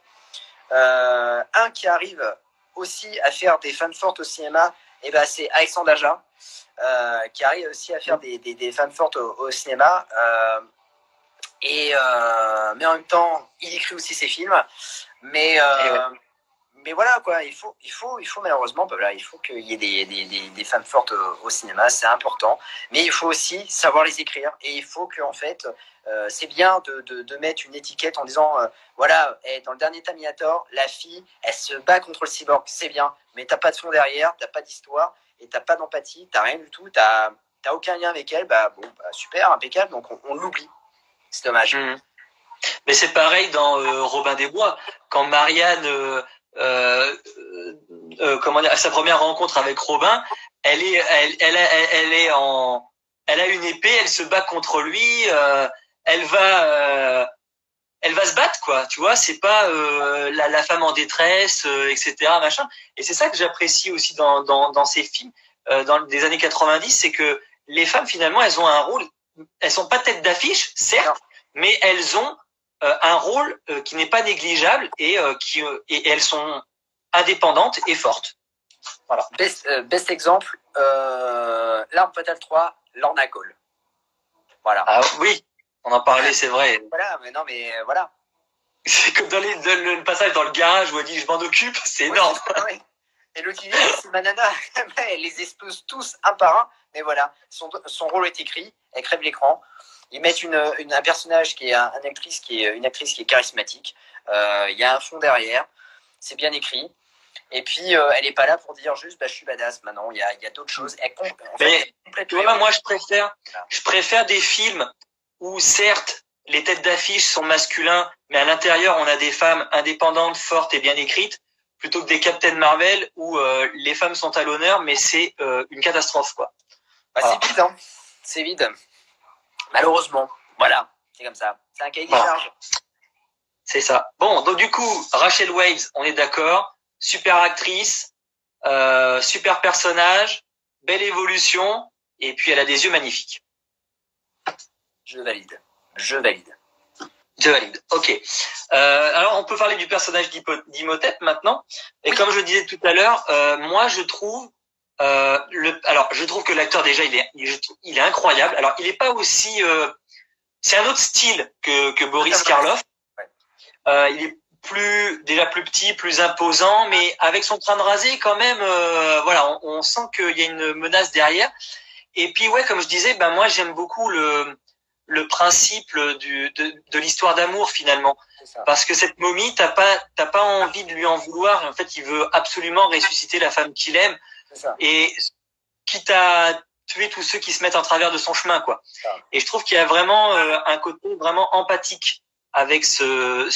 Un qui arrive aussi à faire des femmes fortes au cinéma, et ben c'est Alexandre Aja, qui arrive aussi à faire des femmes fortes au cinéma. Mais en même temps, il écrit aussi ses films. Mais mais voilà quoi, il faut malheureusement, bah, voilà, il faut qu'il y ait des femmes fortes au cinéma, c'est important. Mais il faut aussi savoir les écrire et il faut que en fait, c'est bien de mettre une étiquette en disant voilà, dans le dernier Terminator, la fille, elle se bat contre le cyborg, c'est bien, mais t'as pas de fond derrière, t'as pas d'histoire et t'as pas d'empathie, t'as rien du tout, t'as aucun lien avec elle, bah bon, bah, super, impeccable, donc on l'oublie. C'est dommage. Mais c'est pareil dans Robin des Bois, quand Marianne comment dire, à sa première rencontre avec Robin, elle a une épée, elle se bat contre lui, elle va se battre quoi, tu vois, c'est pas la femme en détresse, etc. machin. Et c'est ça que j'apprécie aussi dans ces films dans des années 90, c'est que les femmes finalement elles ont un rôle, elles sont pas tête d'affiche certes, mais elles ont un rôle qui n'est pas négligeable et elles sont indépendantes et fortes. Voilà. Best exemple, L'Arme Fatale 3, Lorna Cole. Voilà. Ah oui, on en parlait, c'est vrai. Voilà, mais non, mais voilà. C'est comme dans le passage dans le garage où elle dit je m'en occupe, c'est énorme. Oui. Et l'autre il dit c'est ma nana, elle les expose tous un par un, mais voilà, son rôle est écrit, elle crève l'écran. Ils mettent un personnage qui est une actrice qui est charismatique. Il y a un fond derrière, c'est bien écrit. Et puis elle est pas là pour dire juste bah je suis badass. Maintenant il y a d'autres choses. Moi je préfère des films où certes les têtes d'affiche sont masculins, mais à l'intérieur on a des femmes indépendantes, fortes et bien écrites, plutôt que des Captain Marvel où les femmes sont à l'honneur, mais c'est une catastrophe quoi. Bah, voilà. C'est vide, hein. C'est vide. Malheureusement, voilà, c'est comme ça. C'est un cahier des charges. C'est ça. Bon, donc du coup, Rachel Weisz, on est d'accord. Super actrice, super personnage, belle évolution, et puis elle a des yeux magnifiques. Je valide. Ok. Alors, on peut parler du personnage d'Imhotep maintenant. Et oui. Comme je disais tout à l'heure, moi, je trouve je trouve que l'acteur déjà il est incroyable. Alors il est pas aussi c'est un autre style que Boris Karloff. Ouais. Il est plus petit, plus imposant, mais avec son crâne rasé quand même voilà, on sent qu'il y a une menace derrière. Et puis ouais, comme je disais, ben moi j'aime beaucoup le principe de l'histoire d'amour finalement. Parce que cette momie, t'as pas envie de lui en vouloir, en fait, il veut absolument ressusciter la femme qu'il aime. Et quitte à tuer tous ceux qui se mettent en travers de son chemin, quoi. Et je trouve qu'il y a vraiment un côté vraiment empathique avec ce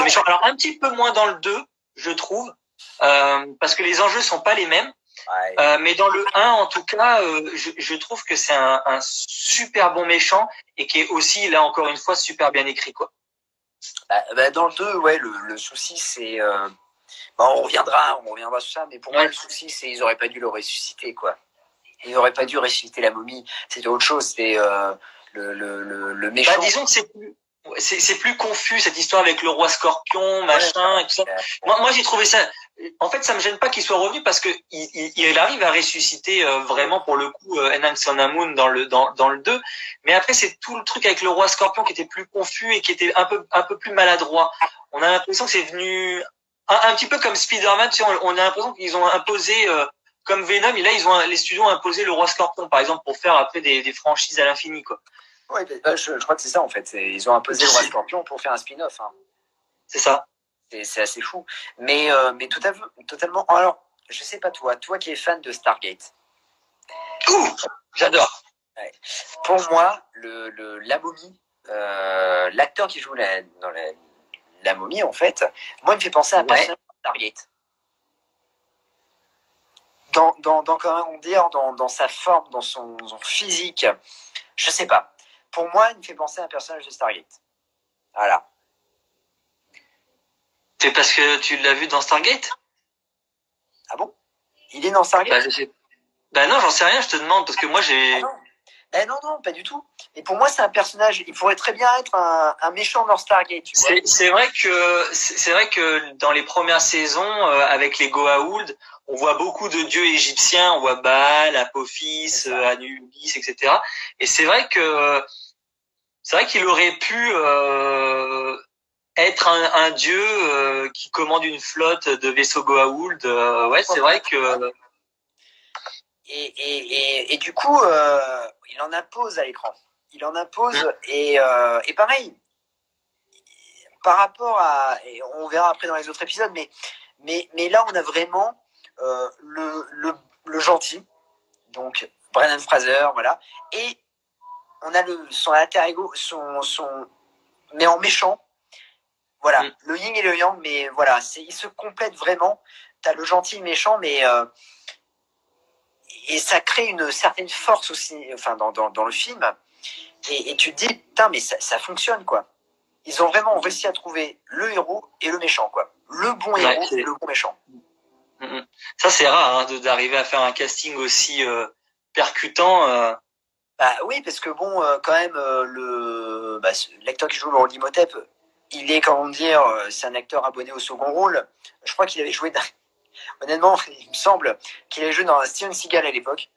méchant. Alors un petit peu moins dans le 2, je trouve, parce que les enjeux sont pas les mêmes. Mais dans le 1, en tout cas, je trouve que c'est un super bon méchant et qui est aussi, là encore une fois, super bien écrit, quoi. Dans le 2, ouais, le souci, c'est... on reviendra sur ça, mais pour moi, le souci, c'est qu'ils n'auraient pas dû le ressusciter, quoi. Ils n'auraient pas dû ressusciter la momie. C'était autre chose, c'était le méchant. Disons que c'est plus confus, cette histoire avec le roi scorpion, machin, et tout ça. Moi, j'ai trouvé ça... En fait, ça me gêne pas qu'il soit revenu parce que il arrive à ressusciter vraiment, pour le coup, Enanxonamun dans le 2. Mais après, c'est tout le truc avec le roi scorpion qui était plus confus et qui était un peu plus maladroit. On a l'impression que c'est venu... Un petit peu comme Spider-Man, tu sais, on a l'impression qu'ils ont imposé, comme Venom, et là, les studios ont imposé le roi Scorpion, par exemple, pour faire après des franchises à l'infini, quoi. Ouais, je crois que c'est ça, en fait. Ils ont imposé le roi Scorpion pour faire un spin-off. Hein. C'est ça. C'est assez fou. Mais totalement. Alors, je sais pas toi qui es fan de Stargate. Ouh, j'adore. Ouais. Pour moi, la momie, l'acteur qui joue dans la momie, en fait, moi, il me fait penser à un personnage de Stargate. Comment dire, dans sa forme, dans son physique, je sais pas. Pour moi, il me fait penser à un personnage de Stargate. Voilà. C'est parce que tu l'as vu dans Stargate ? Ah bon ? Il est dans Stargate ? Non, j'en sais rien, je te demande, parce que moi, j'ai... Non, pas du tout. Et pour moi, c'est un personnage. Il pourrait très bien être un méchant dans Stargate. Tu vois. C'est vrai que dans les premières saisons, avec les Goa'uld, on voit beaucoup de dieux égyptiens. On voit Baal, Apophis, Anubis, etc. Et c'est vrai qu'il aurait pu être un dieu qui commande une flotte de vaisseaux Goa'uld. Ouais, c'est vrai que. Et du coup, il en impose à l'écran. Il en impose et pareil, par rapport à, et on verra après dans les autres épisodes, mais là on a vraiment le gentil, donc Brendan Fraser, voilà, et on a son alter ego, mais en méchant, voilà, le yin et le yang, mais voilà, ils se complètent vraiment. T'as le gentil méchant, mais et ça crée une certaine force aussi, enfin dans le film, et tu te dis putain, mais ça fonctionne quoi. Ils ont vraiment réussi à trouver le héros et le méchant quoi, le bon héros et le bon méchant. Ça c'est rare hein, d'arriver à faire un casting aussi percutant. Bah oui, parce que bon, quand même, l'acteur qui joue le rôle d'Imhotep, il est, comment dire, c'est un acteur abonné au second rôle. Je crois qu'il avait joué, honnêtement, il me semble qu'il avait joué dans Steven Seagal à l'époque.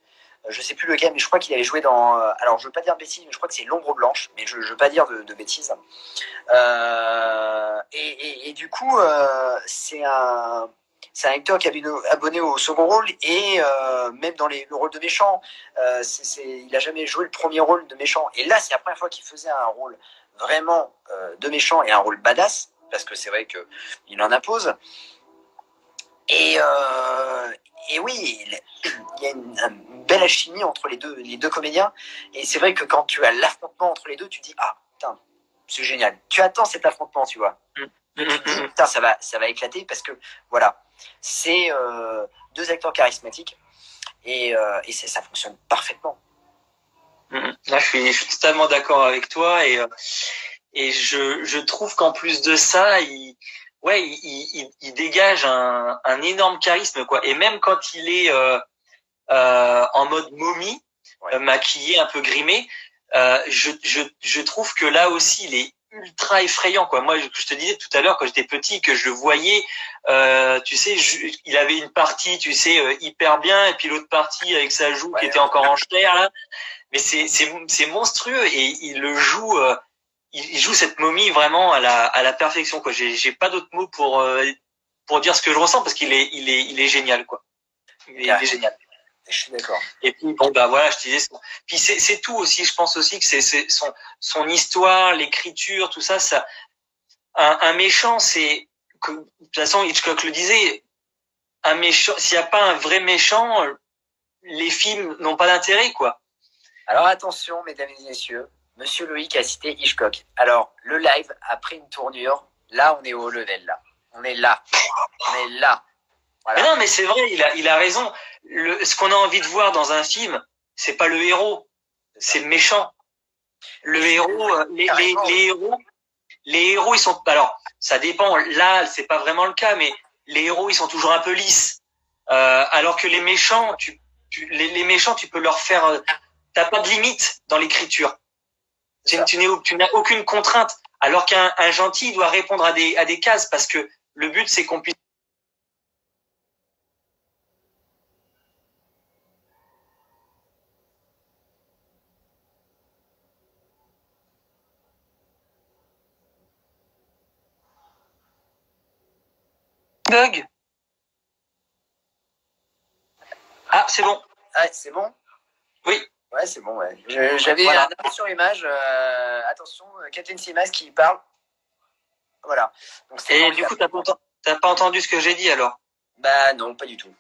Je sais plus lequel, mais je crois qu'il avait joué dans. Alors, je veux pas dire bêtises, mais je crois que c'est L'Ombre Blanche, mais je veux pas dire de bêtises. Et du coup, c'est un acteur qui est abonné au second rôle et même dans le rôle de méchant, il a jamais joué le premier rôle de méchant. Et là, c'est la première fois qu'il faisait un rôle vraiment de méchant et un rôle badass, parce que c'est vrai qu'il en impose. Et oui, il y a une belle alchimie entre les deux comédiens. Et c'est vrai que quand tu as l'affrontement entre les deux, tu dis ah putain, c'est génial. Tu attends cet affrontement, tu vois. Et tu te dis putain, ça va éclater parce que voilà, c'est deux acteurs charismatiques et ça fonctionne parfaitement. Là, je suis totalement d'accord avec toi et je trouve qu'en plus de ça, il dégage un énorme charisme quoi. Et même quand il est en mode momie, maquillé, un peu grimé, je trouve que là aussi il est ultra effrayant quoi. Moi, je te disais tout à l'heure quand j'étais petit que je le voyais, tu sais, il avait une partie, tu sais, hyper bien et puis l'autre partie avec sa joue qui était encore en chair là. Mais c'est monstrueux et il le joue. Il joue cette momie vraiment à la perfection quoi. J'ai pas d'autres mots pour dire ce que je ressens parce qu'il est génial quoi. Il est génial. Je suis d'accord. Et puis bon bah voilà, je te disais. Puis c'est tout aussi. Je pense aussi que c'est son histoire, l'écriture, tout ça. Un méchant, c'est de toute façon Hitchcock le disait. Un méchant, s'il n'y a pas un vrai méchant, les films n'ont pas d'intérêt quoi. Alors attention, mesdames et messieurs, Monsieur Loïc a cité Hitchcock. Alors, le live a pris une tournure. Là, on est au level, là. On est là. Voilà. Mais non, mais c'est vrai, il a raison. Ce qu'on a envie de voir dans un film, c'est pas le héros, c'est le méchant. Le héros, les héros, ils sont. Alors, ça dépend. Là, c'est pas vraiment le cas, mais les héros, ils sont toujours un peu lisses. Alors que les méchants, les méchants, tu peux leur faire. T'as pas de limite dans l'écriture. Tu n'as aucune contrainte. Alors qu'un gentil doit répondre à des cases parce que le but c'est qu'on puisse. Bug. Ah, c'est bon. Ah, c'est bon. Oui. Ouais, c'est bon. Ouais. J'avais un arrêt sur image. Attention, Kathleen Simas qui parle. Voilà. Donc, et du coup, t'as pas entendu ce que j'ai dit alors? Bah non, pas du tout.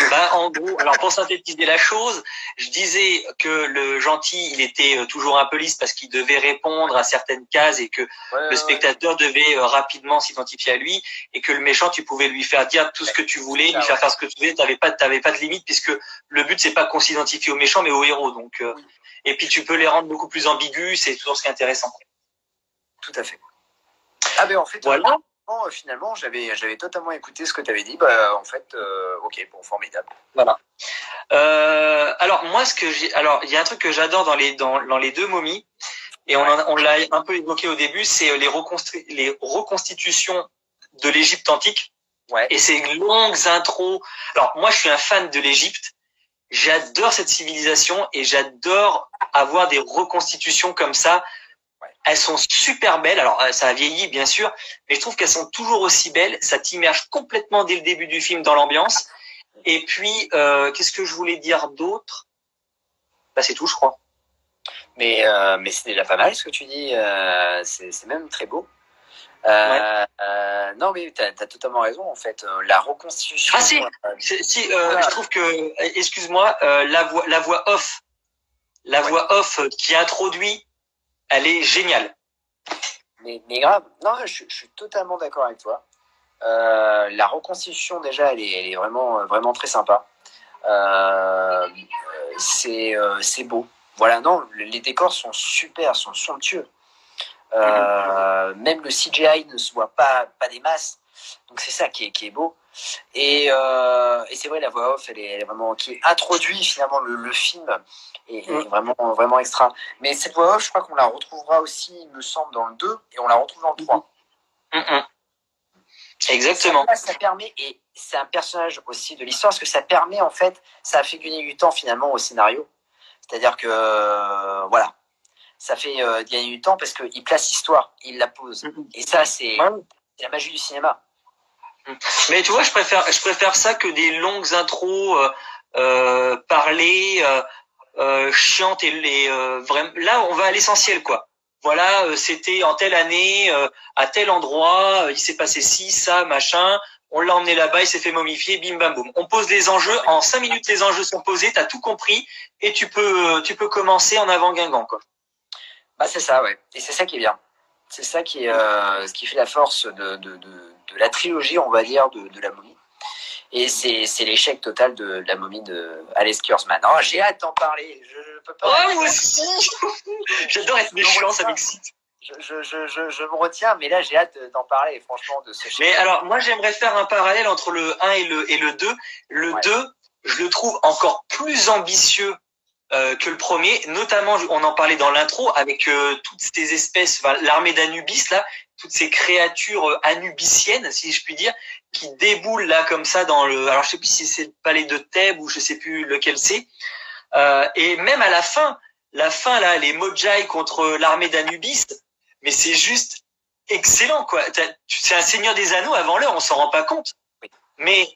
Bah, en gros, alors pour synthétiser la chose, je disais que le gentil, il était toujours un peu lisse parce qu'il devait répondre à certaines cases et que le spectateur devait rapidement s'identifier à lui et que le méchant, tu pouvais lui faire dire tout ce que tu voulais, lui faire faire ce que tu voulais, t'avais pas de limite puisque le but c'est pas qu'on s'identifie au méchant mais au héros. Donc, et puis tu peux les rendre beaucoup plus ambigus, c'est toujours ce qui est intéressant. Tout à fait. Ah ben en fait, voilà. Finalement, j'avais totalement écouté ce que tu avais dit. Bah, en fait, ok, bon, formidable. Voilà. Alors moi, il y a un truc que j'adore dans les deux momies, et on l'a un peu évoqué au début, c'est les reconstitutions de l'Égypte antique. Ouais. Et ces longues intros. Alors moi, je suis un fan de l'Égypte. J'adore cette civilisation et j'adore avoir des reconstitutions comme ça. elles sont super belles. Alors ça a vieilli bien sûr, mais je trouve qu'elles sont toujours aussi belles. Ça t'immerge complètement dès le début du film dans l'ambiance. Et puis qu'est-ce que je voulais dire d'autre? Bah c'est tout, je crois. Mais c'est déjà pas mal ce que tu dis. C'est même très beau. Ouais. Non, mais t'as totalement raison en fait. La reconstitution. Ah si, voilà. je trouve que, excuse-moi, la voix off, qui introduit, elle est géniale. Mais grave. Non, je suis totalement d'accord avec toi. La reconstitution déjà, elle est vraiment très sympa. C'est beau. Voilà, non, les décors sont super, sont somptueux. Même le CGI ne se voit pas des masses. Donc c'est ça qui est beau. Et c'est vrai, la voix off, elle est vraiment qui introduit finalement le film est vraiment extra. Mais cette voix off, je crois qu'on la retrouvera aussi, il me semble, dans le 2 et on la retrouve dans le 3. Exactement. Ça permet, et c'est un personnage aussi de l'histoire, parce que ça permet en fait, ça a fait gagner du temps finalement au scénario. C'est-à-dire que voilà, ça fait gagner du temps parce qu'il place l'histoire, il la pose. Et ça, c'est la magie du cinéma. Mais tu vois, je préfère ça que des longues intros parlées, chiantes et vraiment. Là, on va à l'essentiel, quoi. Voilà, c'était en telle année, à tel endroit, il s'est passé ci, ça, machin. On l'a emmené là-bas, il s'est fait momifier, bim bam boum. On pose les enjeux, en 5 minutes les enjeux sont posés, t'as tout compris et tu peux commencer en avant Guingamp, quoi. Bah c'est ça, ouais. Et c'est ça qui est bien. C'est ça qui est ce qui fait la force de la trilogie, on va dire, de la momie. Et c'est l'échec total de la momie de Alex Kurtzman. Oh, j'ai hâte d'en parler. Je peux pas. Ouais, moi aussi. J'adore être méchant, ça m'excite. Je me retiens, mais là j'ai hâte d'en parler, franchement, de ce Mais alors, moi j'aimerais faire un parallèle entre le 1 et le 2. Le 2, je le trouve encore plus ambitieux que le premier, notamment, on en parlait dans l'intro, avec toutes ces espèces, l'armée d'Anubis, là, toutes ces créatures anubiciennes, si je puis dire, qui déboulent là comme ça dans le... Alors je sais plus si c'est le palais de Thèbes ou je sais plus lequel c'est. Et même à la fin là, les Mojai contre l'armée d'Anubis, mais c'est juste excellent, quoi. C'est un Seigneur des Anneaux avant l'heure, on s'en rend pas compte. Mais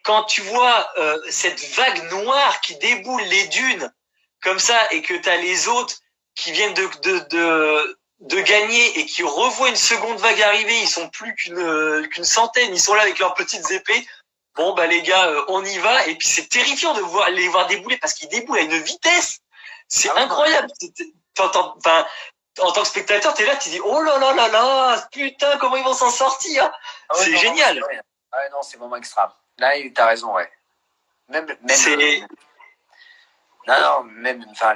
quand tu vois cette vague noire qui déboule les dunes comme ça et que t'as les autres qui viennent de gagner et qui revoient une seconde vague arriver, ils sont plus qu'une centaine, ils sont là avec leurs petites épées. Bon bah les gars, on y va, et puis c'est terrifiant de les voir débouler parce qu'ils déboulent à une vitesse, c'est incroyable. En tant que spectateur, t'es là, tu dis oh là là là là, putain comment ils vont s'en sortir. C'est génial. Non, c'est vraiment extra. Là, t'as raison, ouais. Même même, enfin,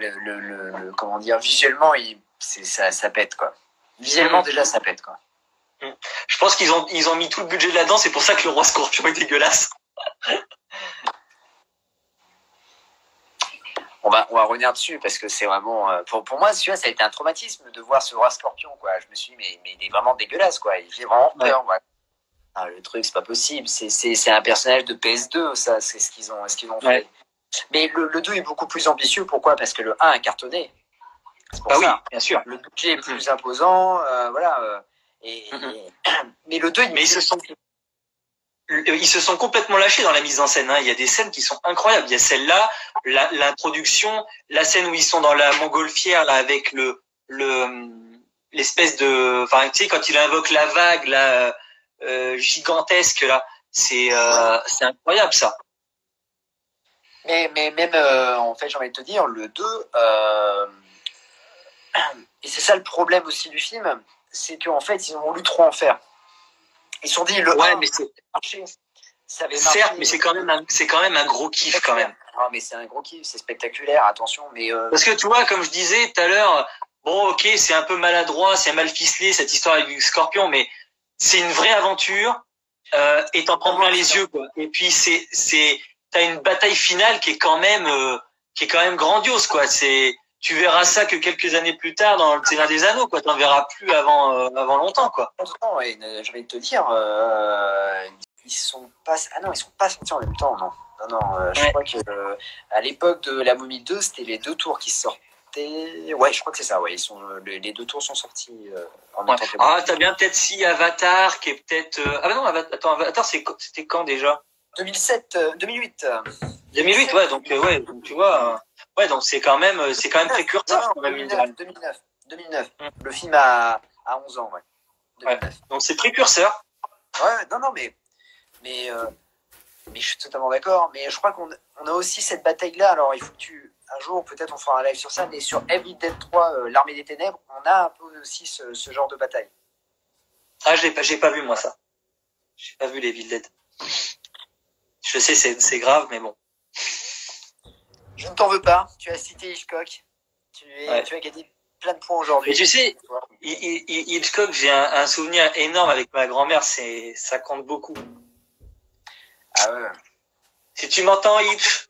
comment dire, visuellement, ça pète, quoi. Visuellement, déjà, ça pète, quoi. Je pense qu'ils ont mis tout le budget là-dedans, c'est pour ça que le roi Scorpion est dégueulasse. On va revenir dessus parce que c'est vraiment, pour moi, celui-là, ça a été un traumatisme de voir ce roi Scorpion, quoi. Je me suis dit, mais il est vraiment dégueulasse, quoi. Il fait vraiment peur, ouais. Ah, le truc, c'est pas possible. C'est un personnage de PS2, ça, c'est ce qu'ils ont fait. Ouais. Mais le 2 est beaucoup plus ambitieux. Pourquoi? Parce que le 1 a cartonné. C'est pour ça. Oui, bien sûr. Le budget est plus imposant, voilà. Mais le 2, ils se sont complètement lâchés dans la mise en scène. Hein. Il y a des scènes qui sont incroyables. Il y a celle-là, l'introduction, la scène où ils sont dans la montgolfière là avec l'espèce de, enfin tu sais quand il invoque la vague là gigantesque là, c'est incroyable ça. Mais même en fait, j'ai envie de te dire, le 2, et c'est ça le problème aussi du film, c'est qu'en fait, ils ont voulu trop en faire. Ils se sont dit, le 1, mais c'est marché. Ça avait marché. Certes, mais c'est quand même un gros kiff quand même. Non, mais c'est un gros kiff, c'est spectaculaire, attention. Mais parce que tu vois, comme je disais tout à l'heure, bon, ok, c'est un peu maladroit, c'est mal ficelé cette histoire avec du Scorpion, mais c'est une vraie aventure et t'en prends plein les yeux, quoi. Et puis t'as une bataille finale qui est quand même grandiose, quoi. Tu verras ça que quelques années plus tard dans le Seigneur des Anneaux, quoi. T'en verras plus avant longtemps, quoi. Non, et je vais te dire, ils sont pas sortis en même temps, non. Non, je crois que à l'époque de la Momie 2, c'était les 2 tours qui sortaient c'était... Ouais, je crois que c'est ça. Ouais, les 2 tours sont sortis en Ouais. même temps que Ah, t'as bien peut-être si Avatar, qui est peut-être... Ah bah non, Avatar, c'était quand déjà? 2007, 2008. 2008, ouais, donc tu vois... ouais, donc c'est quand même précurseur, Non, quand même, mine de 2009, rien. 2009, 2009. Mm. Le film a 11 ans, ouais. Ouais. 2009. Donc c'est précurseur. Ouais, non, mais je suis totalement d'accord. Mais je crois qu'on a aussi cette bataille-là. Alors, il faut que un jour, peut-être, on fera un live sur ça. Mais sur Evil Dead 3, l'Armée des Ténèbres, on a un peu aussi ce genre de bataille. Ah, j'ai pas vu, moi, ça. J'ai pas vu les Evil Dead. Je sais, c'est grave, mais bon. Je ne t'en veux pas. Tu as cité Hitchcock. Tu as gagné plein de points aujourd'hui. Mais tu sais, Hitchcock, j'ai un souvenir énorme avec ma grand-mère. Ça compte beaucoup. Ah ouais. Si tu m'entends, Hitch.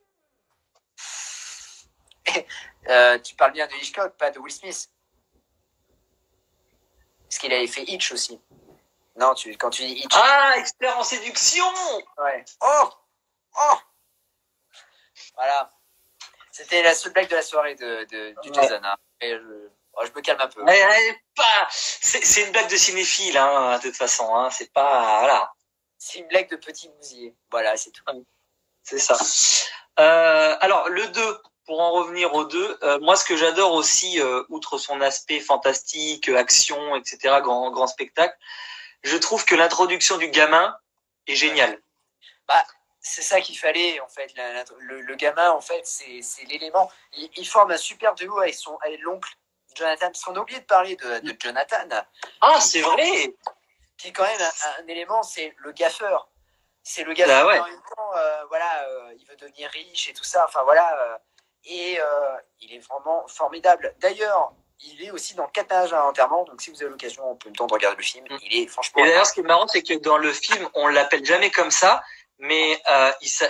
Tu parles bien de Hitchcock, pas de Will Smith. Parce qu'il avait fait Hitch aussi. Non, quand tu dis Hitch. Ah, expert en séduction. Ouais. Oh. Voilà. C'était la seule blague de la soirée du Jason. Hein. Et je me calme un peu. C'est une blague de cinéphile, hein, de toute façon. Hein. C'est pas... Voilà. C'est une blague de petit bousier. Voilà, c'est tout. C'est ça. Alors, le 2, pour en revenir au 2, moi, ce que j'adore aussi, outre son aspect fantastique, action, etc., grand spectacle, je trouve que l'introduction du gamin est géniale. Bah, c'est ça qu'il fallait, en fait. Le gamin, en fait, c'est l'élément. Il forme un super duo avec l'oncle Jonathan. Parce qu'on a oublié de parler de Jonathan. Ah, c'est vrai. Qui est quand même un élément, c'est le gaffeur. C'est le gaffeur, ouais. en même temps, il veut devenir riche et tout ça. Enfin, voilà. Et il est vraiment formidable. D'ailleurs, il est aussi dans 4 nages à l'enterrement. Donc, si vous avez l'occasion, en même temps de regarder le film, il est franchement... Et d'ailleurs, ce qui est marrant, c'est que dans le film, on l'appelle jamais comme ça, mais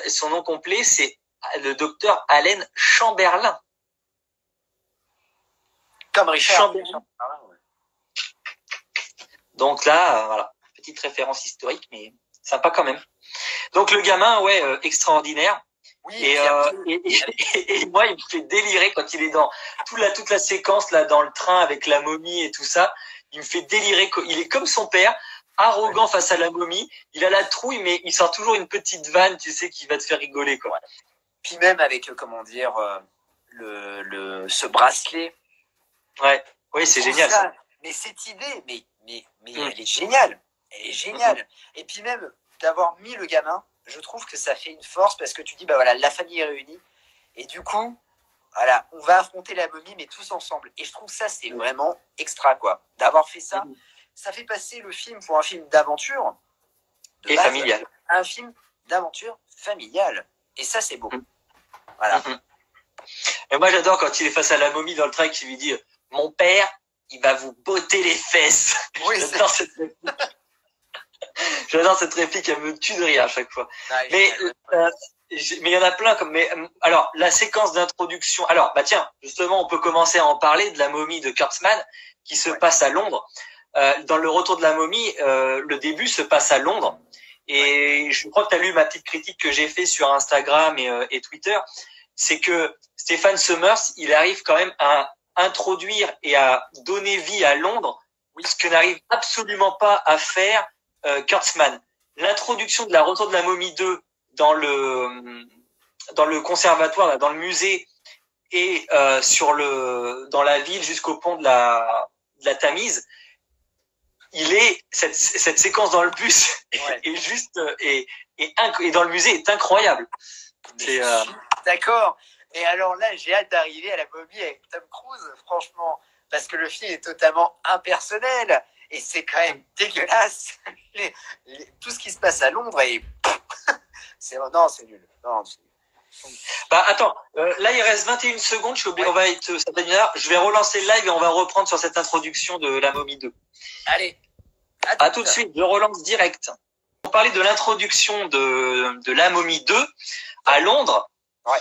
son nom complet, c'est le docteur Allen Chamberlain. Comme Richard. Chamberlain. Donc là, voilà, petite référence historique, mais sympa quand même. Donc le gamin, extraordinaire. Oui, et moi, il me fait délirer quand il est dans toute la séquence là dans le train avec la momie et tout ça. Il me fait délirer. Il est comme son père, arrogant face à la momie. Il a la trouille, mais il sort toujours une petite vanne, tu sais, qui va te faire rigoler, quoi. Puis même avec, ce bracelet. Ouais, oui, c'est génial. Ça. Mais cette idée, mais elle est géniale. Elle est géniale. Et puis même d'avoir mis le gamin, je trouve que ça fait une force parce que tu dis, bah voilà, la famille est réunie. Et du coup, voilà, on va affronter la momie, mais tous ensemble. Et je trouve ça, c'est vraiment extra, quoi. D'avoir fait ça, ça fait passer le film pour un film d'aventure. Et familial. Un film d'aventure familial. Et ça, c'est beau. Voilà. Et moi, j'adore quand il est face à la momie dans le train qui lui dit « Mon père, il va vous botter les fesses. » Oui, J'adore cette réplique, elle me tue de rire à chaque fois. Mais il y en a plein. Alors, la séquence d'introduction... Alors, tiens, justement, on peut commencer à en parler de la momie de Kurtzman qui se passe à Londres. Dans le retour de la momie, le début se passe à Londres. Et je crois que tu as lu ma petite critique que j'ai fait sur Instagram et Twitter. C'est que Stephen Sommers, il arrive quand même à introduire et à donner vie à Londres, ce que n'arrive absolument pas à faire Kurtzman. L'introduction de la Retour de la momie 2 dans le conservatoire, là, dans le musée et dans la ville jusqu'au pont de la Tamise, cette séquence dans le bus est juste et dans le musée est incroyable. D'accord. Et alors là, j'ai hâte d'arriver à la momie avec Tom Cruise, franchement, parce que le film est totalement impersonnel et c'est quand même dégueulasse. Tout ce qui se passe à Londres et c'est nul. Non, c'est nul. Attends, là il reste 21 secondes, je vais relancer le live et on va reprendre sur cette introduction de la momie 2. Allez. À tout de suite, je relance direct. On parlait de l'introduction de la momie 2 à Londres. Ouais.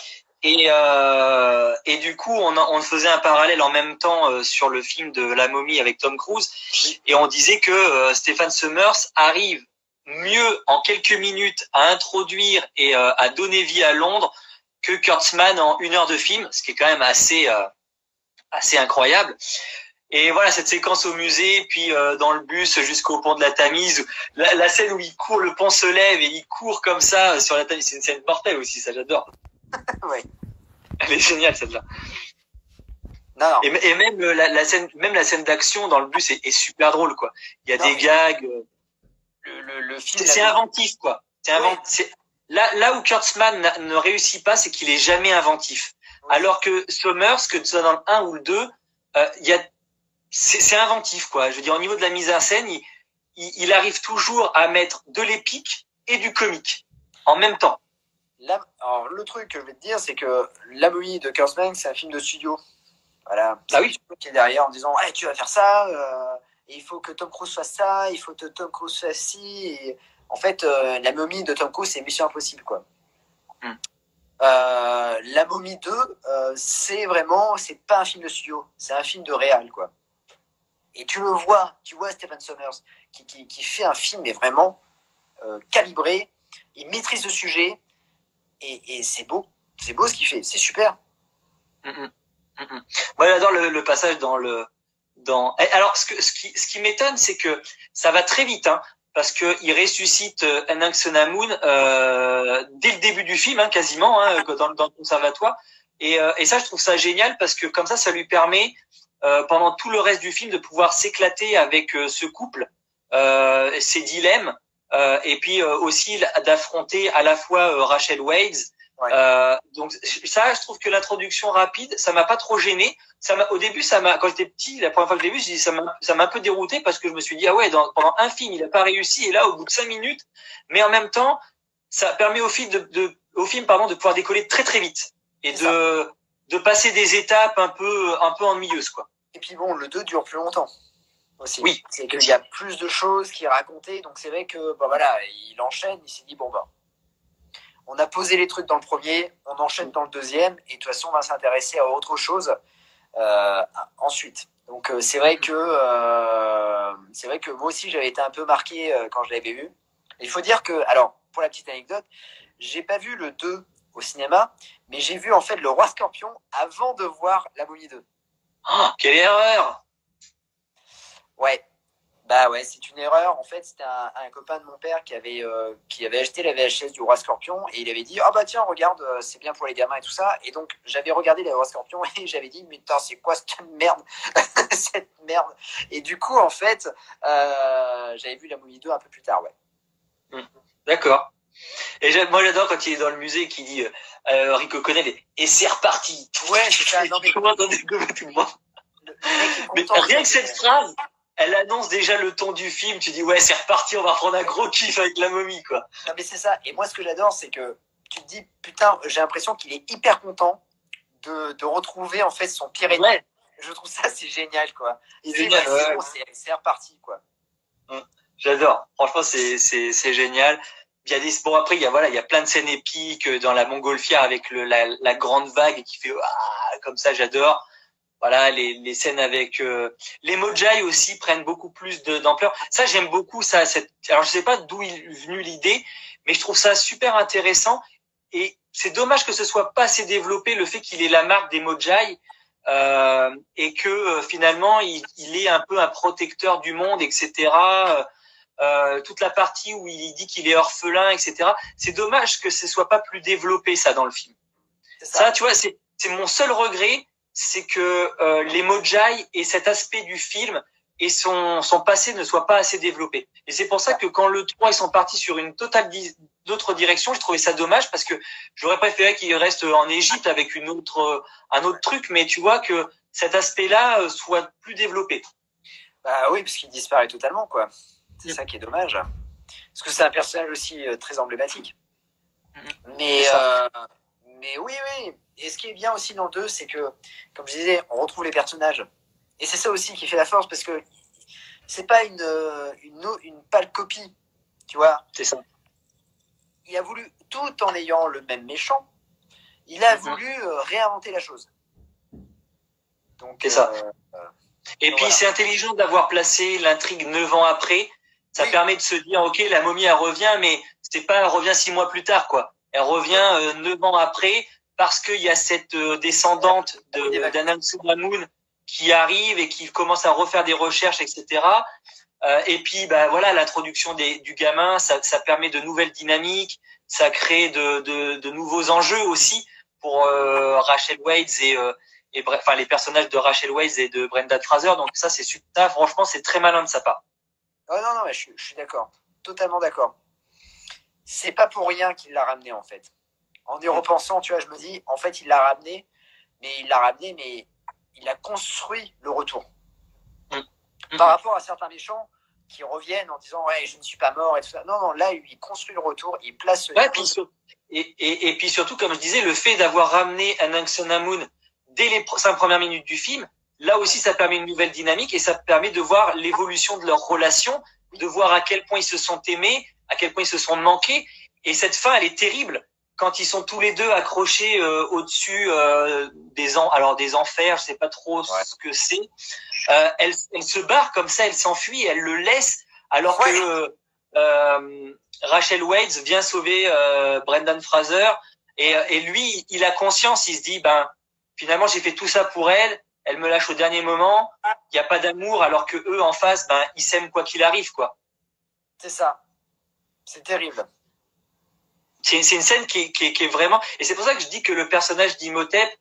Et du coup, on faisait un parallèle en même temps sur le film de la momie avec Tom Cruise. Oui. Et on disait que Stephen Sommers arrive mieux en quelques minutes à introduire et à donner vie à Londres que Kurtzman en 1 heure de film, ce qui est quand même assez assez incroyable. Et voilà, cette séquence au musée, puis dans le bus jusqu'au pont de la Tamise, la scène où il court, le pont se lève et il court comme ça sur la Tamise, c'est une scène mortelle aussi, ça j'adore. Ouais. Elle est géniale celle-là. Non, non. Et même la scène d'action dans le bus est super drôle quoi. Il y a des gags. Le film. C'est inventif quoi. Là où Kurtzman ne réussit pas, c'est qu'il est jamais inventif. Oui. Alors que Sommers, que tu sois dans le 1 ou le 2, c'est inventif quoi. Je veux dire au niveau de la mise en scène, il arrive toujours à mettre de l'épique et du comique en même temps. Alors le truc que je vais te dire, c'est que La Momie de Kurtzman, c'est un film de studio. Voilà. Ah oui. Qui est derrière en disant hey, tu vas faire ça, et il faut que Tom Cruise fasse ça, il faut que Tom Cruise fasse ci. Et en fait, La Momie de Tom Cruise, c'est Mission Impossible quoi. La Momie 2, c'est pas un film de studio, c'est un film de réal quoi. Et tu le vois, Stephen Sommers qui fait un film mais vraiment calibré, il maîtrise le sujet et c'est beau ce qu'il fait, c'est super. Moi j'adore le passage alors ce qui m'étonne c'est que ça va très vite hein, parce que il ressuscite Aung San Suu Kyi dès le début du film hein, quasiment hein, dans le conservatoire et ça je trouve ça génial parce que comme ça lui permet pendant tout le reste du film de pouvoir s'éclater avec ce couple, ses dilemmes et puis aussi d'affronter à la fois Rachel Weisz. Ouais. Donc ça, je trouve que l'introduction rapide, ça m'a pas trop gêné. Au début, quand j'étais petit, la première fois que je l'ai vu, je dis ça m'a un peu dérouté parce que je me suis dit ah ouais, pendant un film, il a pas réussi et là, au bout de 5 minutes, mais en même temps, ça permet au film de pouvoir décoller très très vite et de passer des étapes un peu ennuyeuses quoi. Et puis bon, le 2 dure plus longtemps aussi. Oui. C'est qu'il y a plus de choses qui raconter, donc c'est vrai que voilà, il enchaîne, il s'est dit on a posé les trucs dans le premier, on enchaîne dans le deuxième, et de toute façon, on va s'intéresser à autre chose ensuite. Donc c'est vrai que moi aussi, j'avais été un peu marqué quand je l'avais vu. Il faut dire que, alors, pour la petite anecdote, j'ai pas vu le 2 au cinéma, mais j'ai vu en fait Le Roi Scorpion avant de voir La Momie 2. Oh, quelle erreur! Ouais. Bah ouais, c'est une erreur. En fait, c'était un copain de mon père qui avait acheté la VHS du Roi Scorpion et il avait dit ah bah tiens regarde c'est bien pour les gamins et tout ça et donc j'avais regardé le Roi Scorpion et j'avais dit mais putain c'est quoi cette merde cette merde et du coup en fait j'avais vu La Momie 2 un peu plus tard ouais. D'accord. Et moi j'adore quand il est dans le musée et qu'il dit Rico Connell et c'est reparti. Ouais c'est ça. Non, mais... tout le monde. Mais rien que cette phrase. Elle annonce déjà le ton du film. Tu dis ouais, c'est reparti, on va prendre un gros kiff avec La Momie, quoi. Non mais c'est ça. Et moi, ce que j'adore, c'est que tu te dis putain, j'ai l'impression qu'il est hyper content de retrouver en fait son pire ennemi. Ouais. Je trouve ça c'est génial, quoi. Et génial, ouais. C'est reparti, quoi. J'adore. Franchement, c'est génial. Il y a après il y a plein de scènes épiques dans la montgolfière avec la grande vague qui fait comme ça. J'adore. Voilà, les scènes avec les Mojai aussi prennent beaucoup plus d'ampleur. Ça, j'aime beaucoup ça. Alors, je sais pas d'où est venue l'idée, mais je trouve ça super intéressant. Et c'est dommage que ce soit pas assez développé le fait qu'il ait la marque des Mojai et que finalement il est un peu un protecteur du monde, etc. Toute la partie où il dit qu'il est orphelin, etc. C'est dommage que ce soit pas plus développé ça dans le film. Ça, tu vois, c'est mon seul regret. C'est que les Mojai et cet aspect du film et son passé ne soient pas assez développés. Et c'est pour ça que quand le 3 ils sont partis sur une totale d'autre direction, je trouvais ça dommage parce que j'aurais préféré qu'il reste en Égypte avec un autre truc, mais tu vois que cet aspect-là soit plus développé. Bah oui, parce qu'il disparaît totalement, quoi. C'est ça qui est dommage. Parce que c'est un personnage aussi très emblématique. Mais oui. Et ce qui est bien aussi dans le 2, c'est que, comme je disais, on retrouve les personnages. Et c'est ça aussi qui fait la force, parce que c'est pas une pâle copie, tu vois. C'est ça. Il a voulu, tout en ayant le même méchant, il a voulu réinventer la chose. Donc, c'est ça. Et puis, voilà. C'est intelligent d'avoir placé l'intrigue 9 ans après. Ça permet de se dire, ok, la momie, elle revient, mais c'est pas, elle revient 6 mois plus tard, quoi. Elle revient 9 ans après, parce qu'il y a cette descendante d'Aung San Suu Kyi qui arrive et qui commence à refaire des recherches, etc. Et puis, bah voilà, l'introduction du gamin, ça permet de nouvelles dynamiques, ça crée de nouveaux enjeux aussi pour Rachel Weisz enfin les personnages de Rachel Weisz et de Brendan Fraser. Donc ça, franchement, c'est très malin de sa part. Oh non, mais je suis d'accord, totalement d'accord. C'est pas pour rien qu'il l'a ramené en fait. En y repensant, tu vois, je me dis, en fait, il l'a ramené, mais il a construit le retour. Par rapport à certains méchants qui reviennent en disant ouais, je ne suis pas mort et tout ça. Non, là, il construit le retour, il place. Ouais, et puis surtout, comme je disais, le fait d'avoir ramené Aang Sun-Amun dès les 5 premières minutes du film, là aussi, ça permet une nouvelle dynamique et ça permet de voir l'évolution de leur relation, de voir à quel point ils se sont aimés, à quel point ils se sont manqués. Et cette fin, elle est terrible quand ils sont tous les deux accrochés au-dessus des enfers, je sais pas trop ce que c'est. Elle se barre comme ça, elle s'enfuit, elle le laisse, alors que Rachel Weisz vient sauver Brendan Fraser et lui, il a conscience, il se dit ben finalement j'ai fait tout ça pour elle, elle me lâche au dernier moment, il y a pas d'amour, alors que eux en face, ben ils s'aiment quoi qu'il arrive quoi. C'est ça, c'est terrible. C'est une scène qui est vraiment, et c'est pour ça que je dis que le personnage d'Imhotep,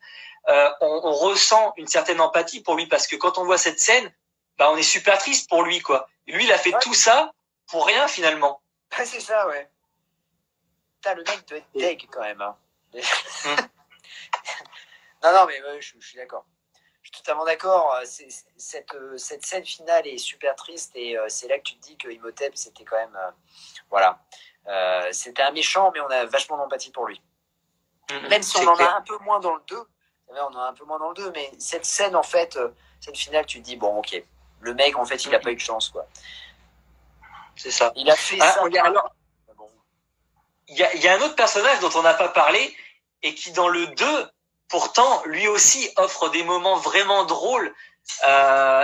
on ressent une certaine empathie pour lui parce que quand on voit cette scène, bah on est super triste pour lui quoi. Lui il a fait tout ça pour rien finalement. C'est ça ouais. Putain, le mec doit être deg quand même. Hein. non mais je suis d'accord. Je suis totalement d'accord. Cette scène finale est super triste et c'est là que tu te dis que Imhotep c'était quand même voilà. C'était un méchant mais on a vachement d'empathie pour lui. Même si on en a un peu moins dans le 2. On en a un peu moins dans le 2, mais cette scène, en fait, cette finale, tu te dis, bon, ok, le mec, en fait, il n'a pas eu de chance, quoi. C'est ça. Il a fait ça. Alors, il y a un autre personnage dont on n'a pas parlé et qui, dans le 2, pourtant, lui aussi offre des moments vraiment drôles,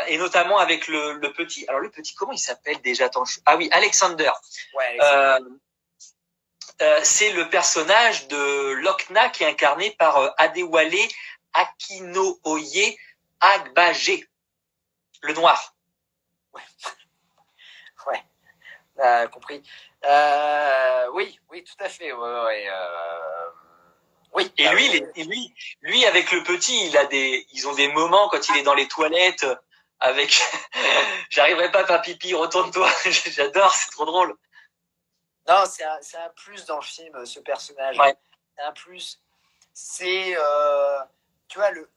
et notamment avec le petit. Alors, le petit, comment il s'appelle déjà? Ah oui, Alexander. Ouais, Alexander. C'est le personnage de Lochna qui est incarné par Adewale Akinooye Agbaje, le noir. Ouais, compris. Oui, tout à fait. Oui. Et lui, avec le petit, ils ont des moments quand il est dans les toilettes avec, j'arriverai pas à faire pipi, retourne-toi. J'adore, c'est trop drôle. Non, c'est un plus dans le film, ce personnage. Ouais. C'est un plus. C'est, tu vois, le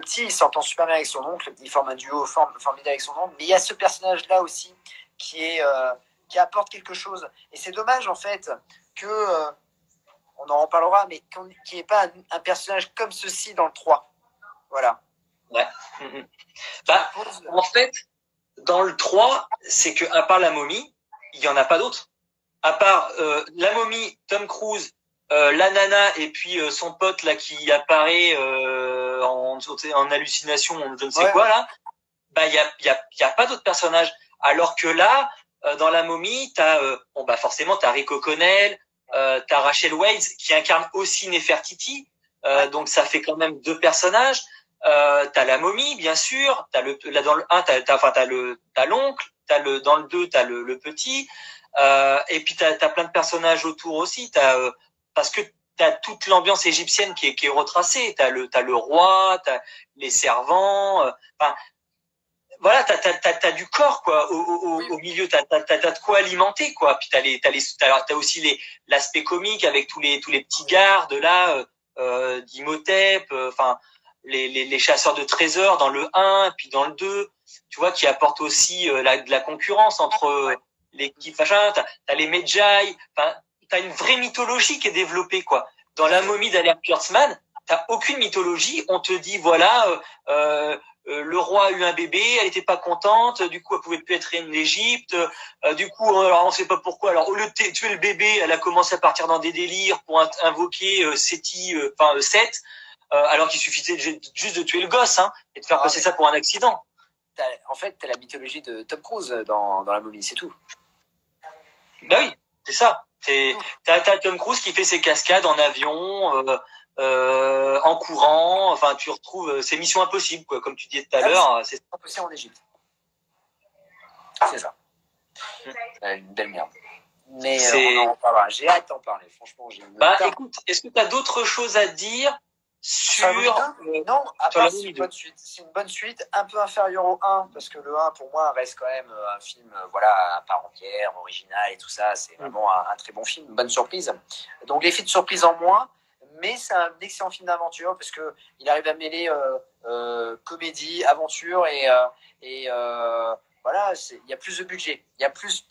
petit, il s'entend super bien avec son oncle, il forme un duo formidable avec son oncle, mais il y a ce personnage-là aussi qui apporte quelque chose. Et c'est dommage, en fait, que, on en reparlera, mais qu'il n'y ait pas un personnage comme ceci dans le 3. Voilà. Ouais. Bah, en fait, dans le 3, c'est que, à part la momie, il n'y en a pas d'autres. À part la momie, Tom Cruise, la nana et puis son pote là qui apparaît en hallucination, je ne sais quoi là, bah il y a pas d'autres personnages. Alors que là, dans la momie, t'as forcément t'as Rick O'Connell, t'as Rachel Weisz qui incarne aussi Nefertiti, donc ça fait quand même 2 personnages. T'as la momie bien sûr, là dans le 1 t'as l'oncle, dans le 2 t'as le petit. Et puis t'as plein de personnages autour aussi, parce que t'as toute l'ambiance égyptienne qui est retracée, t'as le roi, t'as les servants, voilà, t'as du corps quoi au milieu, t'as de quoi alimenter quoi, puis t'as aussi l'aspect comique avec tous les petits gardes là, d'Imhotep, les chasseurs de trésors dans le 1 puis dans le 2, tu vois, qui apportent aussi de la concurrence entre l'équipe machin, t'as les Medjay, t'as une vraie mythologie qui est développée quoi. Dans la momie d'Alert Kurtzman, t'as aucune mythologie, on te dit voilà, le roi a eu un bébé, elle était pas contente, du coup elle pouvait plus être reine d'Égypte, du coup alors on sait pas pourquoi, alors au lieu de tuer le bébé, elle a commencé à partir dans des délires pour invoquer Seth, alors qu'il suffisait juste de tuer le gosse et de faire passer ça pour un accident. En fait, t'as la mythologie de Tom Cruise dans la momie, c'est tout. Bah oui, c'est ça. T'as Tom Cruise qui fait ses cascades en avion, en courant. Enfin, tu retrouves c'est Mission Impossible, quoi, comme tu disais tout à l'heure. C'est Impossible en Égypte. C'est ça. Une belle merde. Mais on en reparlera. J'ai hâte d'en parler. Franchement, écoute, est-ce que tu as d'autres choses à dire sur non, à part c'est une bonne suite. C'est une bonne suite, un peu inférieure au 1, parce que le 1, pour moi, reste quand même un film voilà, à part entière, original et tout ça. C'est vraiment un très bon film, une bonne surprise. Donc, l'effet de surprise en moins, mais c'est un excellent film d'aventure, parce qu'il arrive à mêler comédie, aventure et voilà, il y a plus de budget. Il y a plus.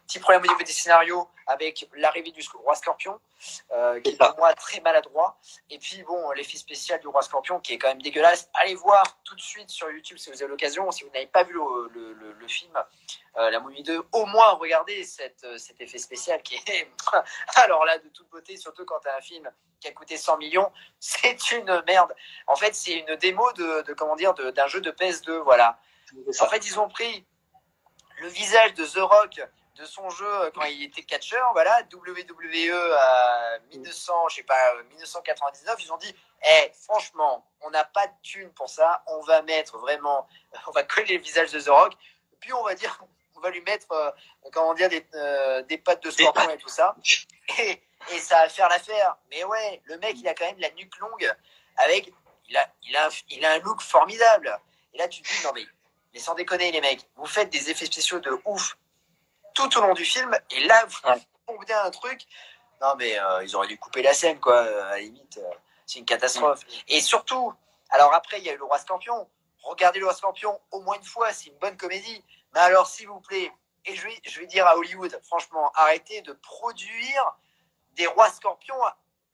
Petit problème au niveau des scénarios avec l'arrivée du Roi Scorpion, qui est pour moi très maladroit. Et puis, bon, l'effet spécial du Roi Scorpion qui est quand même dégueulasse. Allez voir tout de suite sur YouTube si vous avez l'occasion. Si vous n'avez pas vu le film La Momie 2, au moins regardez cet effet spécial qui est, alors là, de toute beauté, surtout quand tu as un film qui a coûté 100 millions. C'est une merde. En fait, c'est une démo d'un jeu de PS2, voilà. En fait, ils ont pris le visage de The Rock de son jeu quand il était catcheur, voilà, WWE à 1999, ils ont dit, franchement, on n'a pas de thune pour ça, on va coller le visage de The Rock, puis on va lui mettre, des pattes de scorpion et tout ça, et ça va faire l'affaire. Mais ouais, le mec, il a quand même la nuque longue, il a un look formidable. Et là, tu te dis, non mais sans déconner les mecs, vous faites des effets spéciaux de ouf tout au long du film, et là, vous faites un truc. Non mais ils auraient dû couper la scène, quoi, à la limite. C'est une catastrophe. Et surtout, alors après, il y a eu le Roi Scorpion. Regardez le Roi Scorpion au moins une fois, c'est une bonne comédie. Mais alors, s'il vous plaît, et je vais dire à Hollywood, franchement, arrêtez de produire des Rois Scorpions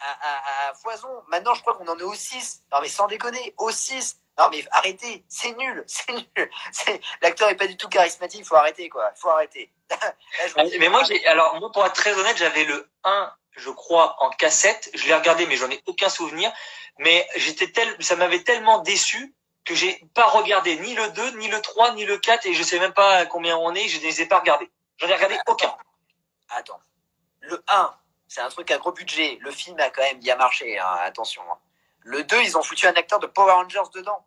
à foison. Maintenant, je crois qu'on en est au 6. Non mais sans déconner, au 6. Non mais arrêtez, c'est nul. L'acteur est pas du tout charismatique, il faut arrêter, quoi. Faut arrêter. Là, mais moi, moi, pour être très honnête, j'avais le 1, je crois, en cassette. Je l'ai regardé, mais j'en ai aucun souvenir. Mais ça m'avait tellement déçu que j'ai pas regardé ni le 2, ni le 3, ni le 4, et je sais même pas combien on est, je ne les ai pas regardés. J'en ai regardé aucun. Attends. Le 1, c'est un truc à gros budget. Le film a quand même bien marché, hein, attention. Hein. Le 2, ils ont foutu un acteur de Power Rangers dedans.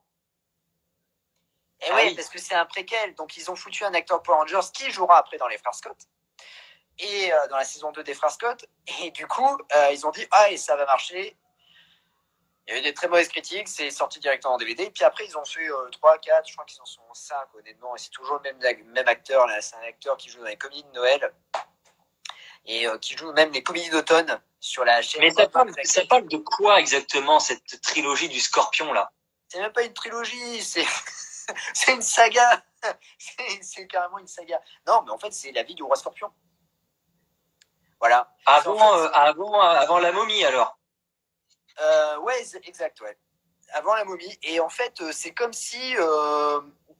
Et oui, parce que c'est un préquel. Donc, ils ont foutu un acteur de Power Rangers qui jouera après dans les Frères Scott. Et dans la saison 2 des Frères Scott. Et du coup, ils ont dit, et ça va marcher. Il y a eu des très mauvaises critiques. C'est sorti directement en DVD. Et puis après, ils ont fait 3, 4, je crois qu'ils en sont 5, honnêtement. Et c'est toujours le même acteur. Là, c'est un acteur qui joue dans les comédies de Noël. Et qui joue même les comédies d'automne sur la chaîne. Mais ça parle de quoi exactement, cette trilogie du Scorpion, là? C'est même pas une trilogie, c'est une saga. C'est carrément une saga. Non, mais en fait, c'est la vie du Roi Scorpion. Voilà. Avant la momie, alors. Ouais, exact, ouais. Avant la momie. Et en fait, c'est comme si,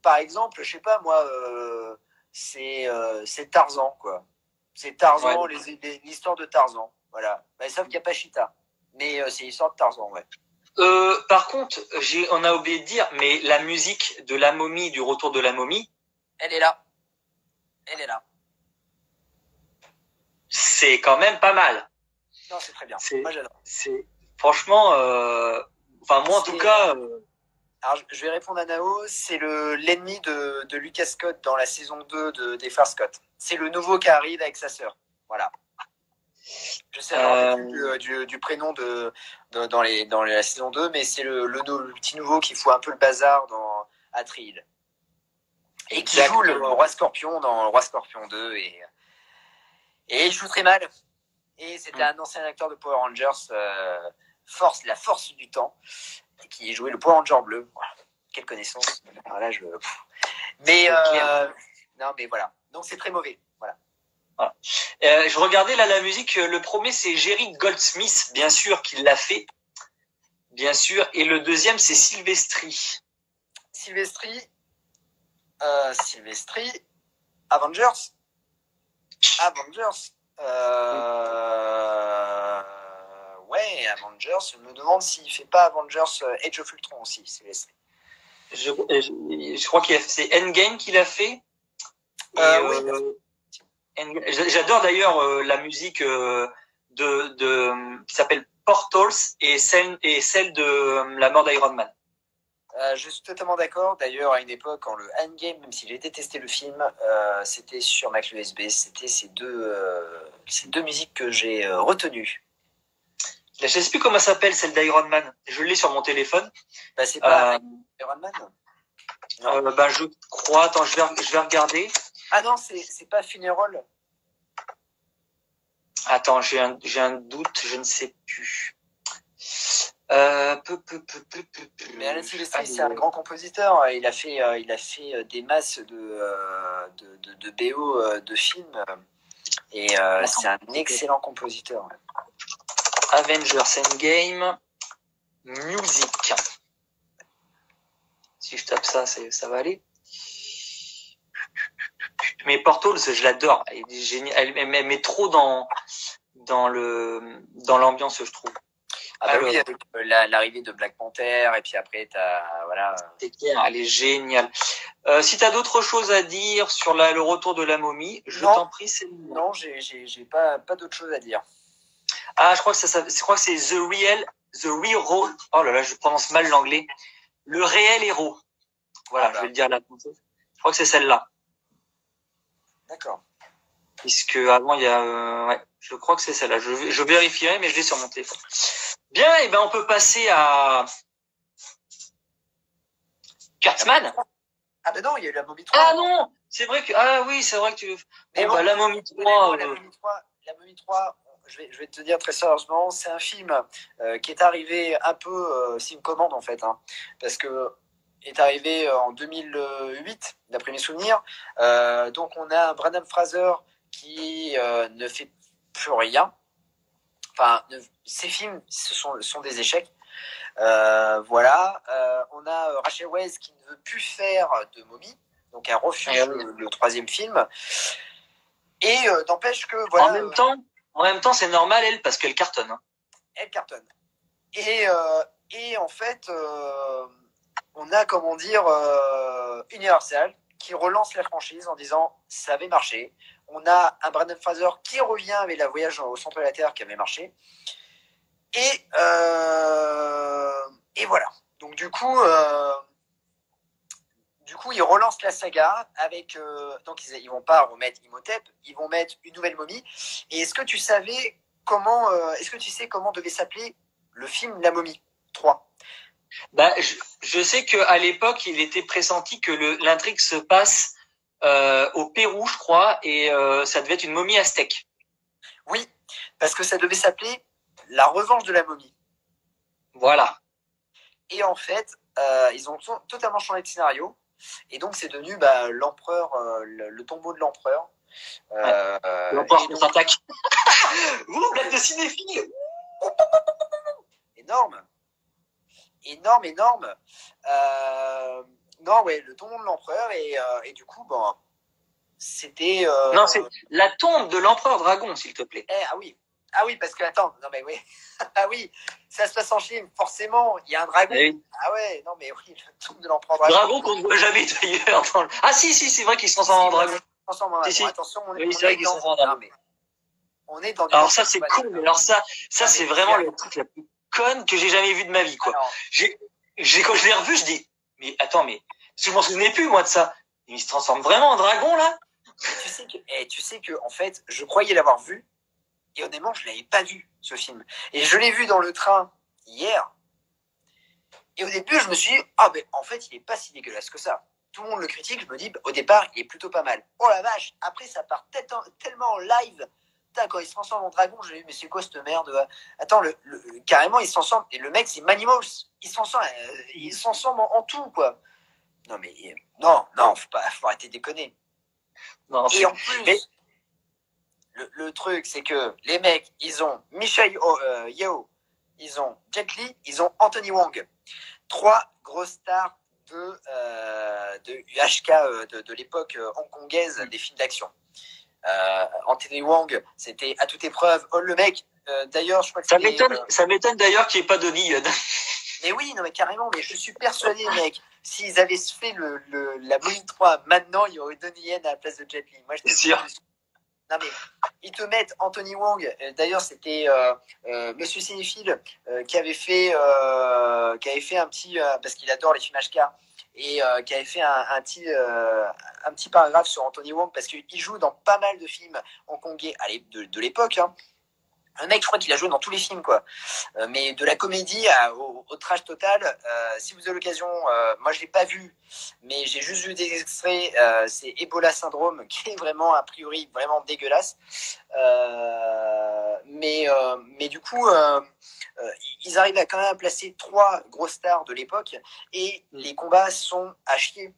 par exemple, je sais pas moi, c'est Tarzan, quoi. C'est Tarzan, l'histoire de Tarzan. Voilà. Bah, sauf qu'il n'y a pas Cheetah. Mais c'est l'histoire de Tarzan, ouais. Par contre, on a oublié de dire, mais la musique de la momie, du retour de la momie, elle est là. C'est quand même pas mal. Non, c'est très bien. Moi, j'adore. Franchement, moi en tout cas. Alors, je vais répondre à Nao. C'est l'ennemi de Lucas Scott dans la saison 2 des Frères Scott. C'est le nouveau qui arrive avec sa sœur. Voilà. Je sais du prénom dans la saison 2, mais c'est le petit nouveau qui fout un peu le bazar à Trill. Et qui joue le Roi Scorpion dans le Roi Scorpion 2. Et il joue très mal. Et c'était un ancien acteur de Power Rangers, la force du temps, qui jouait le Power Ranger bleu. Voilà. Quelle connaissance. Alors là, mais non, mais voilà. Donc c'est très mauvais. Voilà. Je regardais là la musique. Le premier, c'est Jerry Goldsmith, bien sûr, qui l'a fait. Bien sûr. Et le deuxième, c'est Silvestri. Avengers. Ouais, Avengers. Je me demande s'il fait pas Avengers Age of Ultron aussi, Silvestri. Je crois que c'est Endgame qu'il a fait. Oui. J'adore d'ailleurs la musique qui s'appelle Portals et celle de la mort d'Iron Man. Je suis totalement d'accord. D'ailleurs, à une époque, quand le Endgame, même si j'ai détesté le film, c'était sur ma clé USB. C'était ces deux musiques que j'ai retenues. Là, je sais plus comment ça s'appelle, celle d'Iron Man. Je l'ai sur mon téléphone. Bah, c'est pas Iron Man. Bah, je crois. Attends, je vais regarder. Ah non, c'est pas Funeral. Attends, j'ai un doute, je ne sais plus. Mais Alan Silvestri, c'est un grand compositeur. Il a fait des masses de BO de films. Et c'est un excellent compositeur. Avengers Endgame Music. Si je tape ça, ça va aller. Mais Portals, je l'adore. Elle est géniale. Elle met trop dans l'ambiance, je trouve. Ah bah alors, oui, avec l'arrivée de Black Panther, et puis après, voilà. C'est clair, elle est géniale. Si t'as d'autres choses à dire sur le retour de la momie, je t'en prie, c'est le moment. Non, j'ai pas d'autres choses à dire. Ah, je crois que c'est The Real Hero. Oh là là, je prononce mal l'anglais. Le réel héros. Voilà, je vais le dire là. Je crois que c'est celle-là. D'accord. Puisque avant il y a, ouais, je crois que c'est celle-là. Je vérifierai, mais je l'ai sur mon téléphone. Bien, et ben on peut passer à Cartman. Ah ben non, il y a eu la Momie 3. Ah non, c'est vrai que c'est vrai que tu. Mais bon, la Momie 3. La Momie 3. Je vais te dire très sérieusement, c'est un film qui est arrivé un peu, c'est une commande en fait, hein, parce que est arrivé en 2008, d'après mes souvenirs. Donc on a Brendan Fraser qui ne fait plus rien. Enfin, ces films sont des échecs. Voilà. On a Rachel Weisz qui ne veut plus faire de momie, donc elle refuse le troisième film. Et n'empêche que voilà. En même temps, c'est normal elle parce qu'elle cartonne. Hein. Elle cartonne. Et en fait, on a comment dire Universal qui relance la franchise en disant ça avait marché. On a un Brendan Fraser qui revient avec la voyage au centre de la Terre qui avait marché. Et voilà. Donc du coup, ils relancent la saga avec. Donc ils vont pas remettre Imhotep, ils vont mettre une nouvelle momie. Et est-ce que tu savais comment devait s'appeler le film La Momie 3? Bah, je sais que à l'époque, il était pressenti que l'intrigue se passe au Pérou, je crois, et ça devait être une momie aztèque. Oui, parce que ça devait s'appeler La Revanche de la momie. Voilà. Et en fait, ils ont totalement changé de scénario, et donc c'est devenu l'empereur, le tombeau de l'empereur. L'empereur contre-attaque. Vous, blague de cinéphile. Énorme. Non, ouais, le tombeau de l'empereur, et du coup, bon, c'était. Non, c'est la tombe de l'empereur dragon, s'il te plaît. Ah oui, parce que attends, non mais oui, ah oui, ça se passe en Chine, forcément, il y a un dragon. Oui. Ah ouais, non mais oui, le tombe de l'empereur dragon. Dragon qu'on ne voit jamais d'ailleurs. Ah si, c'est vrai qu'ils se transforment en dragon. Attention, on est vrai qu'ils sont en dragon. On est dans. Alors ça c'est cool, mais alors ça c'est vraiment le truc la plus conne que j'ai jamais vu de ma vie, quoi. Alors, quand je l'ai revu, je dis, mais attends, mais je m'en souvenais plus moi de ça. Il se transforme vraiment en dragon là. Tu sais que en fait, je croyais l'avoir vu. Et honnêtement, je ne l'avais pas vu, ce film. Et je l'ai vu dans le train hier. Et au début, je me suis dit, mais en fait, il n'est pas si dégueulasse que ça. Tout le monde le critique, je me dis, au départ, il est plutôt pas mal. Oh la vache, après, ça part tellement en live. Putain, quand il se transforme en dragon, je me dis, mais c'est quoi cette merde? Attends, carrément, il se transforme. Et le mec, c'est Manimals. Il se transforme en tout, quoi. Non, mais non, faut arrêter de déconner. Non, et en plus... Le truc, c'est que les mecs, ils ont Michelle Yeoh, ils ont Jet Li, ils ont Anthony Wong. 3 grosses stars de UHK de l'époque hongkongaise des films d'action. Anthony Wong, c'était à toute épreuve. Oh, le mec, d'ailleurs, je crois que ça m'étonne d'ailleurs qu'il n'y ait pas Donnie Yen. Mais oui, non, mais carrément, mais je suis persuadé, mec, s'ils avaient fait la Momie 3 maintenant, il y aurait Donnie Yen à la place de Jet Li. Moi, c'est sûr. Non mais ils te mettent Anthony Wong. D'ailleurs, c'était Monsieur Cinéphile qui avait fait un petit parce qu'il adore les films HK et qui avait fait un petit paragraphe sur Anthony Wong parce qu'il joue dans pas mal de films hongkongais de l'époque. Hein. Un mec, je crois qu'il a joué dans tous les films, quoi. Mais de la comédie au trash total, si vous avez l'occasion, moi je l'ai pas vu, mais j'ai juste vu des extraits. C'est Ebola Syndrome, qui est vraiment a priori vraiment dégueulasse. Mais du coup, ils arrivent à quand même à placer 3 grosses stars de l'époque et les combats sont à chier.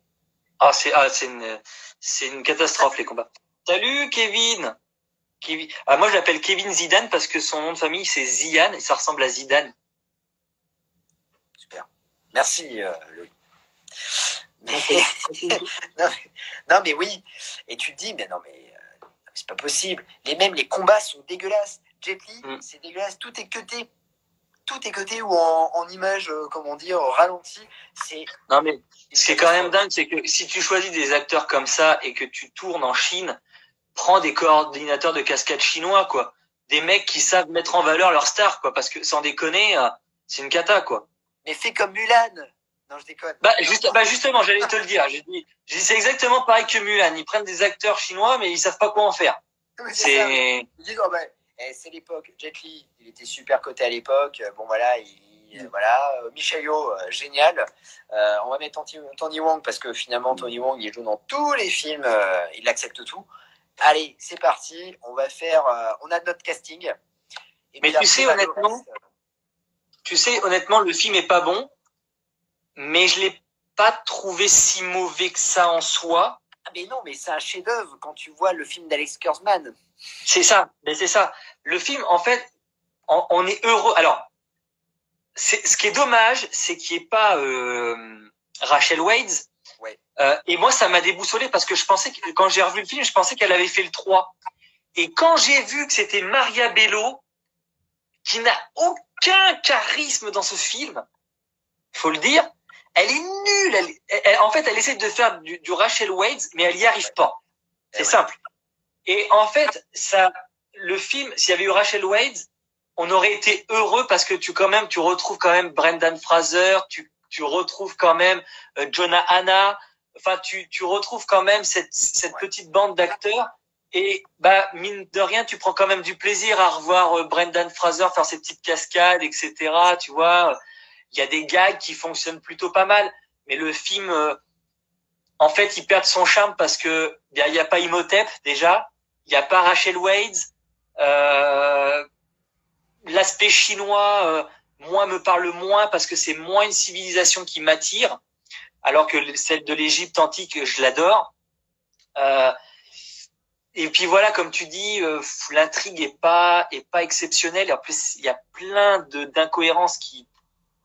C'est une catastrophe les combats. Salut Kevin. Moi je l'appelle Kevin Zidane parce que son nom de famille c'est Ziane et ça ressemble à Zidane. Super. Merci. Non mais oui. Et tu te dis mais non mais c'est pas possible. Les combats sont dégueulasses. Jet Li, c'est dégueulasse. Tout est cuté. Tout est coté ou en image, comment dire, ralenti. Non mais ce qui est quand même dingue, c'est que si tu choisis des acteurs comme ça et que tu tournes en Chine, prends des coordinateurs de cascade chinois, quoi. Des mecs qui savent mettre en valeur leurs stars, quoi. Parce que, sans déconner, c'est une cata, quoi. Mais fais comme Mulan. Non, je déconne. Justement, j'allais te le dire. J'ai dit, c'est exactement pareil que Mulan. Ils prennent des acteurs chinois, mais ils savent pas quoi en faire. C'est l'époque. Jet Li, il était super coté à l'époque. Bon, voilà, voilà. Michel Yeoh, génial. On va mettre Tony Wong parce que finalement, Tony Wong, il joue dans tous les films. Il accepte tout. Allez, c'est parti. On va faire. On a notre casting. Et mais tu sais, honnêtement, le film est pas bon, mais je l'ai pas trouvé si mauvais que ça en soi. Ah mais non, mais c'est un chef-d'œuvre quand tu vois le film d'Alex Kurtzman. C'est ça. Le film, en fait, on est heureux. Alors, ce qui est dommage, c'est qu'il n'y ait pas Rachel Weisz. Ouais. Et moi, ça m'a déboussolé parce que je pensais que quand j'ai revu le film, je pensais qu'elle avait fait le 3. Et quand j'ai vu que c'était Maria Bello, qui n'a aucun charisme dans ce film, faut le dire, elle est nulle. En fait, elle essaie de faire du Rachel Weisz, mais elle y arrive pas. C'est simple. Et en fait, le film, s'il y avait eu Rachel Weisz, on aurait été heureux parce que tu retrouves quand même Brendan Fraser, tu retrouves quand même Jonah Hanna, enfin tu retrouves quand même cette petite bande d'acteurs et mine de rien tu prends quand même du plaisir à revoir Brendan Fraser faire ses petites cascades, etc. Tu vois, il y a des gags qui fonctionnent plutôt pas mal, mais le film en fait il perd son charme parce que il y a pas Imhotep déjà, il y a pas Rachel Weisz, l'aspect chinois moi me parle moins parce que c'est moins une civilisation qui m'attire, alors que celle de l'Égypte antique je l'adore. Et puis voilà, comme tu dis, l'intrigue est pas exceptionnelle. Et en plus, il y a plein d'incohérences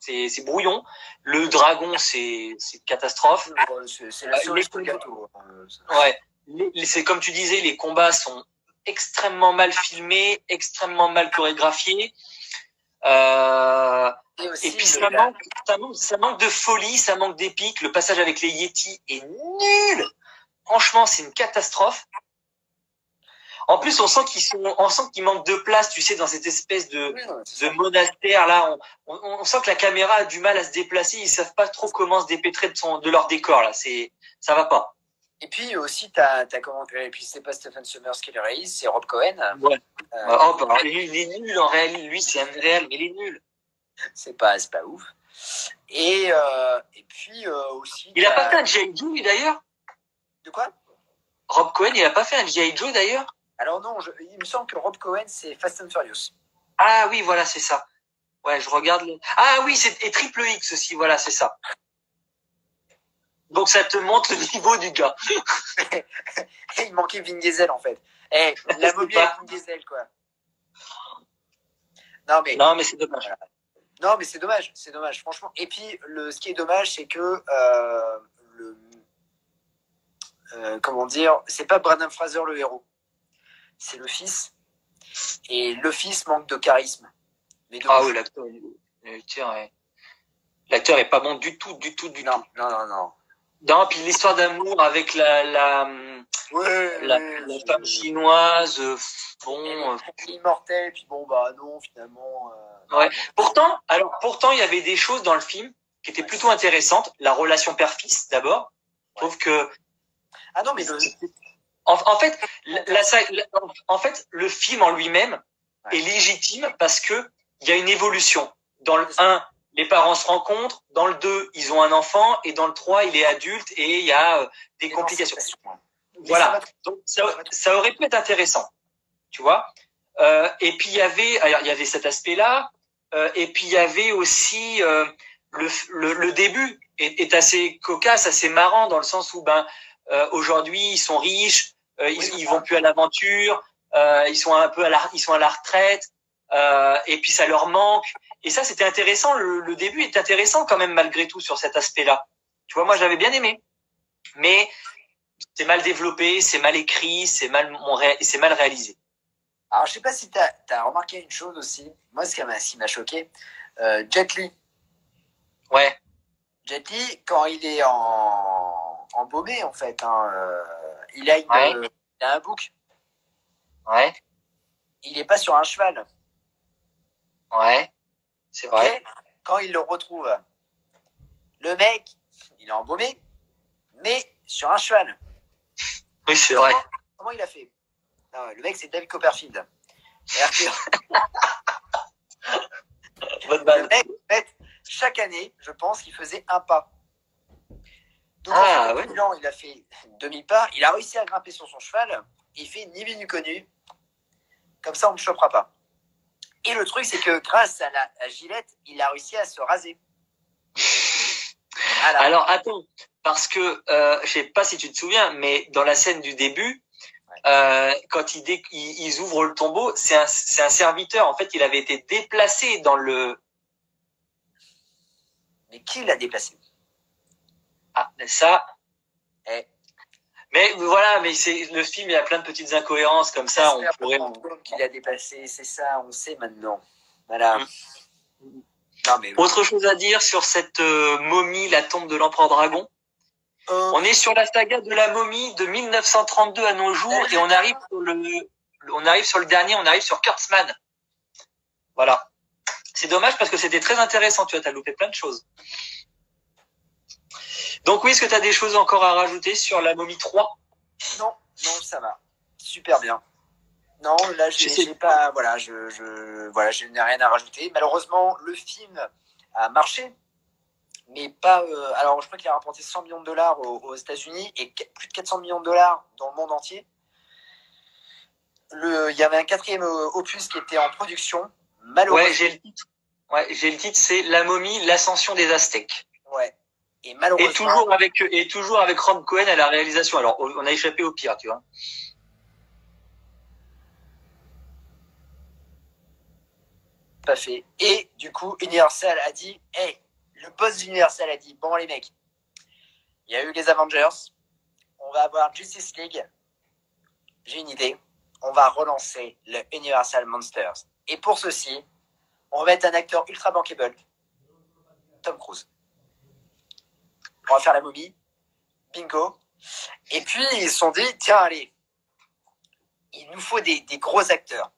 c'est brouillon. Le dragon, c'est une catastrophe. C'est la cerise sur le gâteau. Ouais. C'est comme tu disais, les combats sont extrêmement mal filmés, extrêmement mal chorégraphiés. Et puis ça manque de folie, ça manque d'épique. Le passage avec les Yétis est nul. Franchement, c'est une catastrophe. En plus, on sent qu'ils manquent de place, tu sais, dans cette espèce de monastère là. On sent que la caméra a du mal à se déplacer. Ils savent pas trop comment se dépêtrer de leur décor là. Ça va pas. Et puis aussi, et puis c'est pas Stephen Sommers qui le réalise, c'est Rob Cohen. Ouais. Il est nul en réel. Lui, c'est un réel, mais il est nul. C'est pas ouf. Et puis aussi. Il a pas fait un G.I. Joe lui d'ailleurs. De quoi? Rob Cohen, il a pas fait un G.I. Joe d'ailleurs. Alors non, il me semble que Rob Cohen c'est Fast and Furious. Ah oui, voilà, c'est ça. Ouais, je regarde. Ah oui, et Triple X aussi, voilà, c'est ça. Donc ça te montre le niveau du gars. Il manquait Vin Diesel en fait. La mobile avec Vin Diesel quoi. Non mais c'est dommage. Non mais c'est dommage franchement. Et puis ce qui est dommage c'est que comment dire, c'est pas Brendan Fraser le héros. C'est le fils. Et le fils manque de charisme. Oui, l'acteur est pas bon du tout. Non. Non, puis l'histoire d'amour avec la femme chinoise, bon. Immortel, puis bon, bah non, finalement. Ouais. Pourtant, il y avait des choses dans le film qui étaient plutôt intéressantes. La relation père-fils, d'abord. Je trouve que. Ah non, mais en fait, le film en lui-même est légitime parce que il y a une évolution. Dans le 1, les parents se rencontrent. Dans le 2, ils ont un enfant. Et dans le 3, il est adulte et il y a des complications. Voilà. Donc, ça aurait pu être intéressant. Tu vois. Et puis, il y avait cet aspect-là. Et puis, il y avait aussi le début est assez cocasse, assez marrant dans le sens où aujourd'hui, ils sont riches, ils vont plus à l'aventure, ils sont un peu ils sont à la retraite, et puis ça leur manque. Et ça, c'était intéressant. Le début est intéressant quand même malgré tout sur cet aspect-là. Tu vois, moi, j'avais bien aimé, mais c'est mal développé, c'est mal écrit, c'est mal réalisé. Alors, je sais pas si tu as remarqué une chose aussi. Moi, ce qui m'a choqué, Jet Li. Ouais. Jet Li, quand il est embaumé, en fait, il a un bouc. Ouais. Il n'est pas sur un cheval. Ouais. C'est vrai. Quand il le retrouve, le mec, il est embaumé, mais sur un cheval. Oui, c'est vrai. Comment il a fait? Non, le mec, c'est David Copperfield. Le mec, en fait, chaque année, je pense qu'il faisait un pas. Donc, il a fait demi-pas. Il a réussi à grimper sur son cheval. Il fait ni vu ni connu. Comme ça, on ne me chopera pas. Et le truc, c'est que grâce à la gilette, il a réussi à se raser. Voilà. Alors, attends, parce que je sais pas si tu te souviens, mais dans la scène du début, quand ils ouvrent le tombeau, c'est un serviteur. En fait, il avait été déplacé dans le. Mais qui l'a déplacé? Ah, ça. Mais voilà, mais le film, il y a plein de petites incohérences comme ça. On pourrait. Qui l'a déplacé, c'est ça, on sait maintenant. Voilà. Non, mais autre chose à dire sur cette momie, la tombe de l'empereur dragon. On est sur la saga de la momie de 1932 à nos jours et on arrive sur le dernier, on arrive sur Kurtzman. Voilà. C'est dommage parce que c'était très intéressant, tu vois, t'as loupé plein de choses. Donc oui, est-ce que tu as des choses encore à rajouter sur la momie 3? Non, ça va. Super bien. Non, là, j'ai pas, voilà, je n'ai rien à rajouter. Malheureusement, le film a marché, mais pas. Alors, je crois qu'il a rapporté 100 millions de dollars aux États-Unis et plus de 400 millions de dollars dans le monde entier. Il y avait un 4e opus qui était en production. Malheureusement. Ouais, j'ai le titre, c'est La momie, l'ascension des Aztèques. Ouais. Et malheureusement. Et toujours avec Ron Cohen à la réalisation. Alors, on a échappé au pire, tu vois. Pas fait. Et du coup, Universal a dit, le boss d'Universal a dit, bon les mecs, il y a eu les Avengers, on va avoir Justice League, j'ai une idée, on va relancer le Universal Monsters. Et pour ceci, on va mettre un acteur ultra bankable, Tom Cruise. On va faire la momie, bingo. Et puis ils se sont dit, tiens allez, il nous faut des gros acteurs.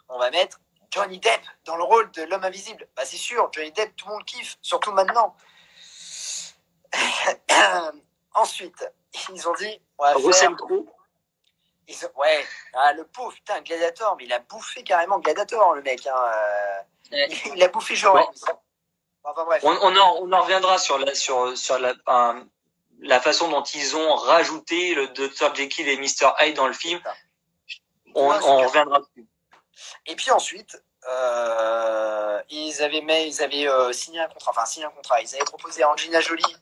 On va mettre Johnny Depp dans le rôle de l'homme invisible. Bah c'est sûr, Johnny Depp, tout le monde kiffe, surtout maintenant. Ensuite, ils ont dit, on va faire... Ouais, le pauvre, putain, Gladiator, mais il a bouffé carrément Gladiator, le mec. Il a bouffé Jorel. Enfin, bref. On en reviendra sur la façon dont ils ont rajouté le Dr. Jekyll et Mr. Hyde dans le film. On reviendra dessus. Et puis ensuite, ils avaient signé un contrat. Ils avaient proposé à Angelina Jolie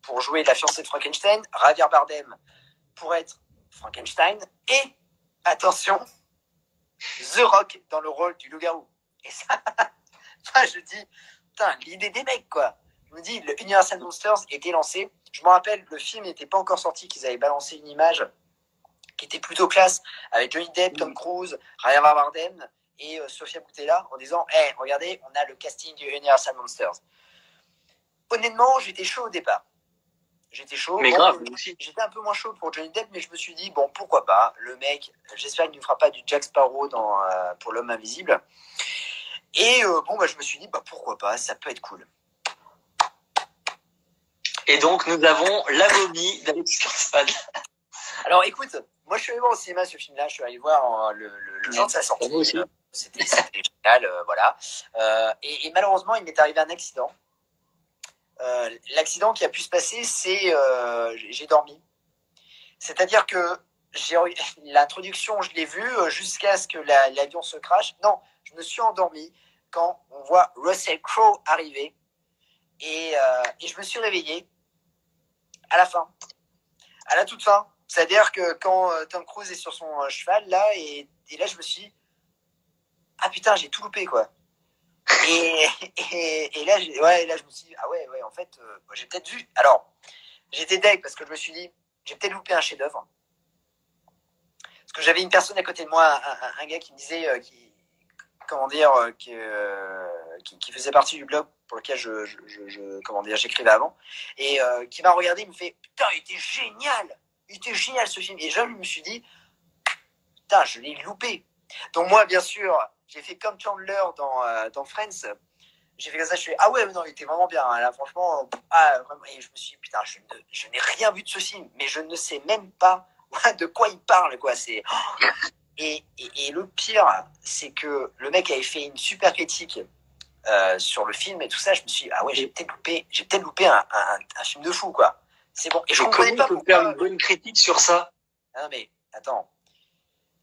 pour jouer la fiancée de Frankenstein, Javier Bardem pour être Frankenstein, et, attention, The Rock dans le rôle du loup-garou. Et ça, je dis, putain, l'idée des mecs, quoi. Je me dis, le Universal Monsters était lancé. Je me rappelle, le film n'était pas encore sorti, qu'ils avaient balancé une image qui était plutôt classe, avec Johnny Depp, Tom Cruise, Javier Bardem et Sofia Boutella, en disant, regardez, on a le casting du Universal Monsters. Honnêtement, j'étais chaud au départ. J'étais chaud. Mais bon, grave, aussi. j'étais un peu moins chaud pour Johnny Depp, mais je me suis dit, bon, pourquoi pas. Le mec, j'espère qu'il ne fera pas du Jack Sparrow pour L'Homme Invisible. Et je me suis dit, pourquoi pas, ça peut être cool. Et donc, nous avons La Momie d'Alex Kurzweil. Alors, écoute, moi, je suis allé voir au cinéma ce film-là. Je suis allé voir le jour de sa sortie. Moi aussi. C'était génial, voilà. Et malheureusement, il m'est arrivé un accident. L'accident qui a pu se passer, c'est j'ai dormi. C'est-à-dire que l'introduction, je l'ai vue jusqu'à ce que l'avion se crache. Non, je me suis endormi quand on voit Russell Crowe arriver. Et je me suis réveillé à la fin, à la toute fin. C'est-à-dire que quand Tom Cruise est sur son cheval, là, et là, je me suis dit, ah putain, j'ai tout loupé, quoi. Et là, là, je me suis dit, ah ouais, en fait, j'ai peut-être vu. Alors, j'étais deg parce que je me suis dit, j'ai peut-être loupé un chef-d'œuvre. Parce que j'avais une personne à côté de moi, un gars qui me disait, qui faisait partie du blog pour lequel j'écrivais avant, et qui m'a regardé, il me fait, putain, il était génial ce film. Et je me suis dit, putain, je l'ai loupé. Donc moi, bien sûr, j'ai fait comme Chandler dans Friends. J'ai fait comme ça, je fais, ah ouais, non, il était vraiment bien. Là, franchement, vraiment. Et je me suis dit, putain, je n'ai rien vu de ce film, mais je ne sais même pas de quoi il parle, quoi. C'est... Et le pire, c'est que le mec avait fait une super critique sur le film et tout ça. Je me suis dit, ah ouais, j'ai peut-être loupé un film de fou, quoi. C'est bon. Et je comprenais pas pourquoi faire une bonne critique sur ça. Ah non, mais attends.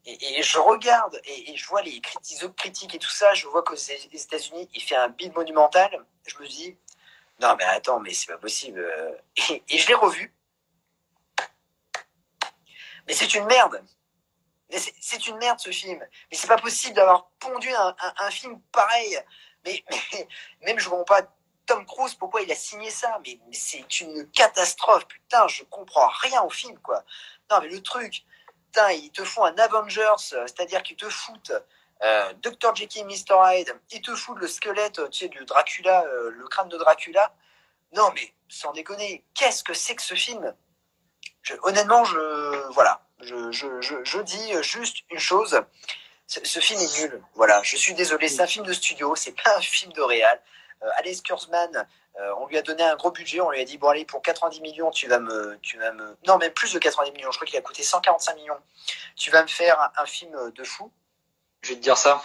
Et je regarde et je vois les autres critiques et tout ça. Je vois qu'aux États-Unis, il fait un bid monumental. Je me dis, non, mais attends, mais c'est pas possible. Et je l'ai revu. Mais c'est une merde. Mais c'est une merde, ce film. Mais c'est pas possible d'avoir pondu un film pareil. Mais même je comprends pas Tom Cruise, pourquoi il a signé ça. Mais c'est une catastrophe. Putain, je comprends rien au film, quoi. Non, mais le truc, putain, ils te font un Avengers, c'est-à-dire qu'ils te foutent Dr. Jekyll, Mr. Hyde, ils te foutent le squelette, tu sais, de Dracula, le crâne de Dracula. Non, mais sans déconner, qu'est-ce que c'est que ce film? Honnêtement, je dis juste une chose. Ce film est nul. Voilà, je suis désolé. C'est un film de studio. C'est pas un film de réal. Alex Kurtzman, on lui a donné un gros budget. On lui a dit, bon, allez, pour 90 millions, tu vas me. Non, même plus de 90 millions. Je crois qu'il a coûté 145 millions. Tu vas me faire un film de fou. Je vais te dire ça.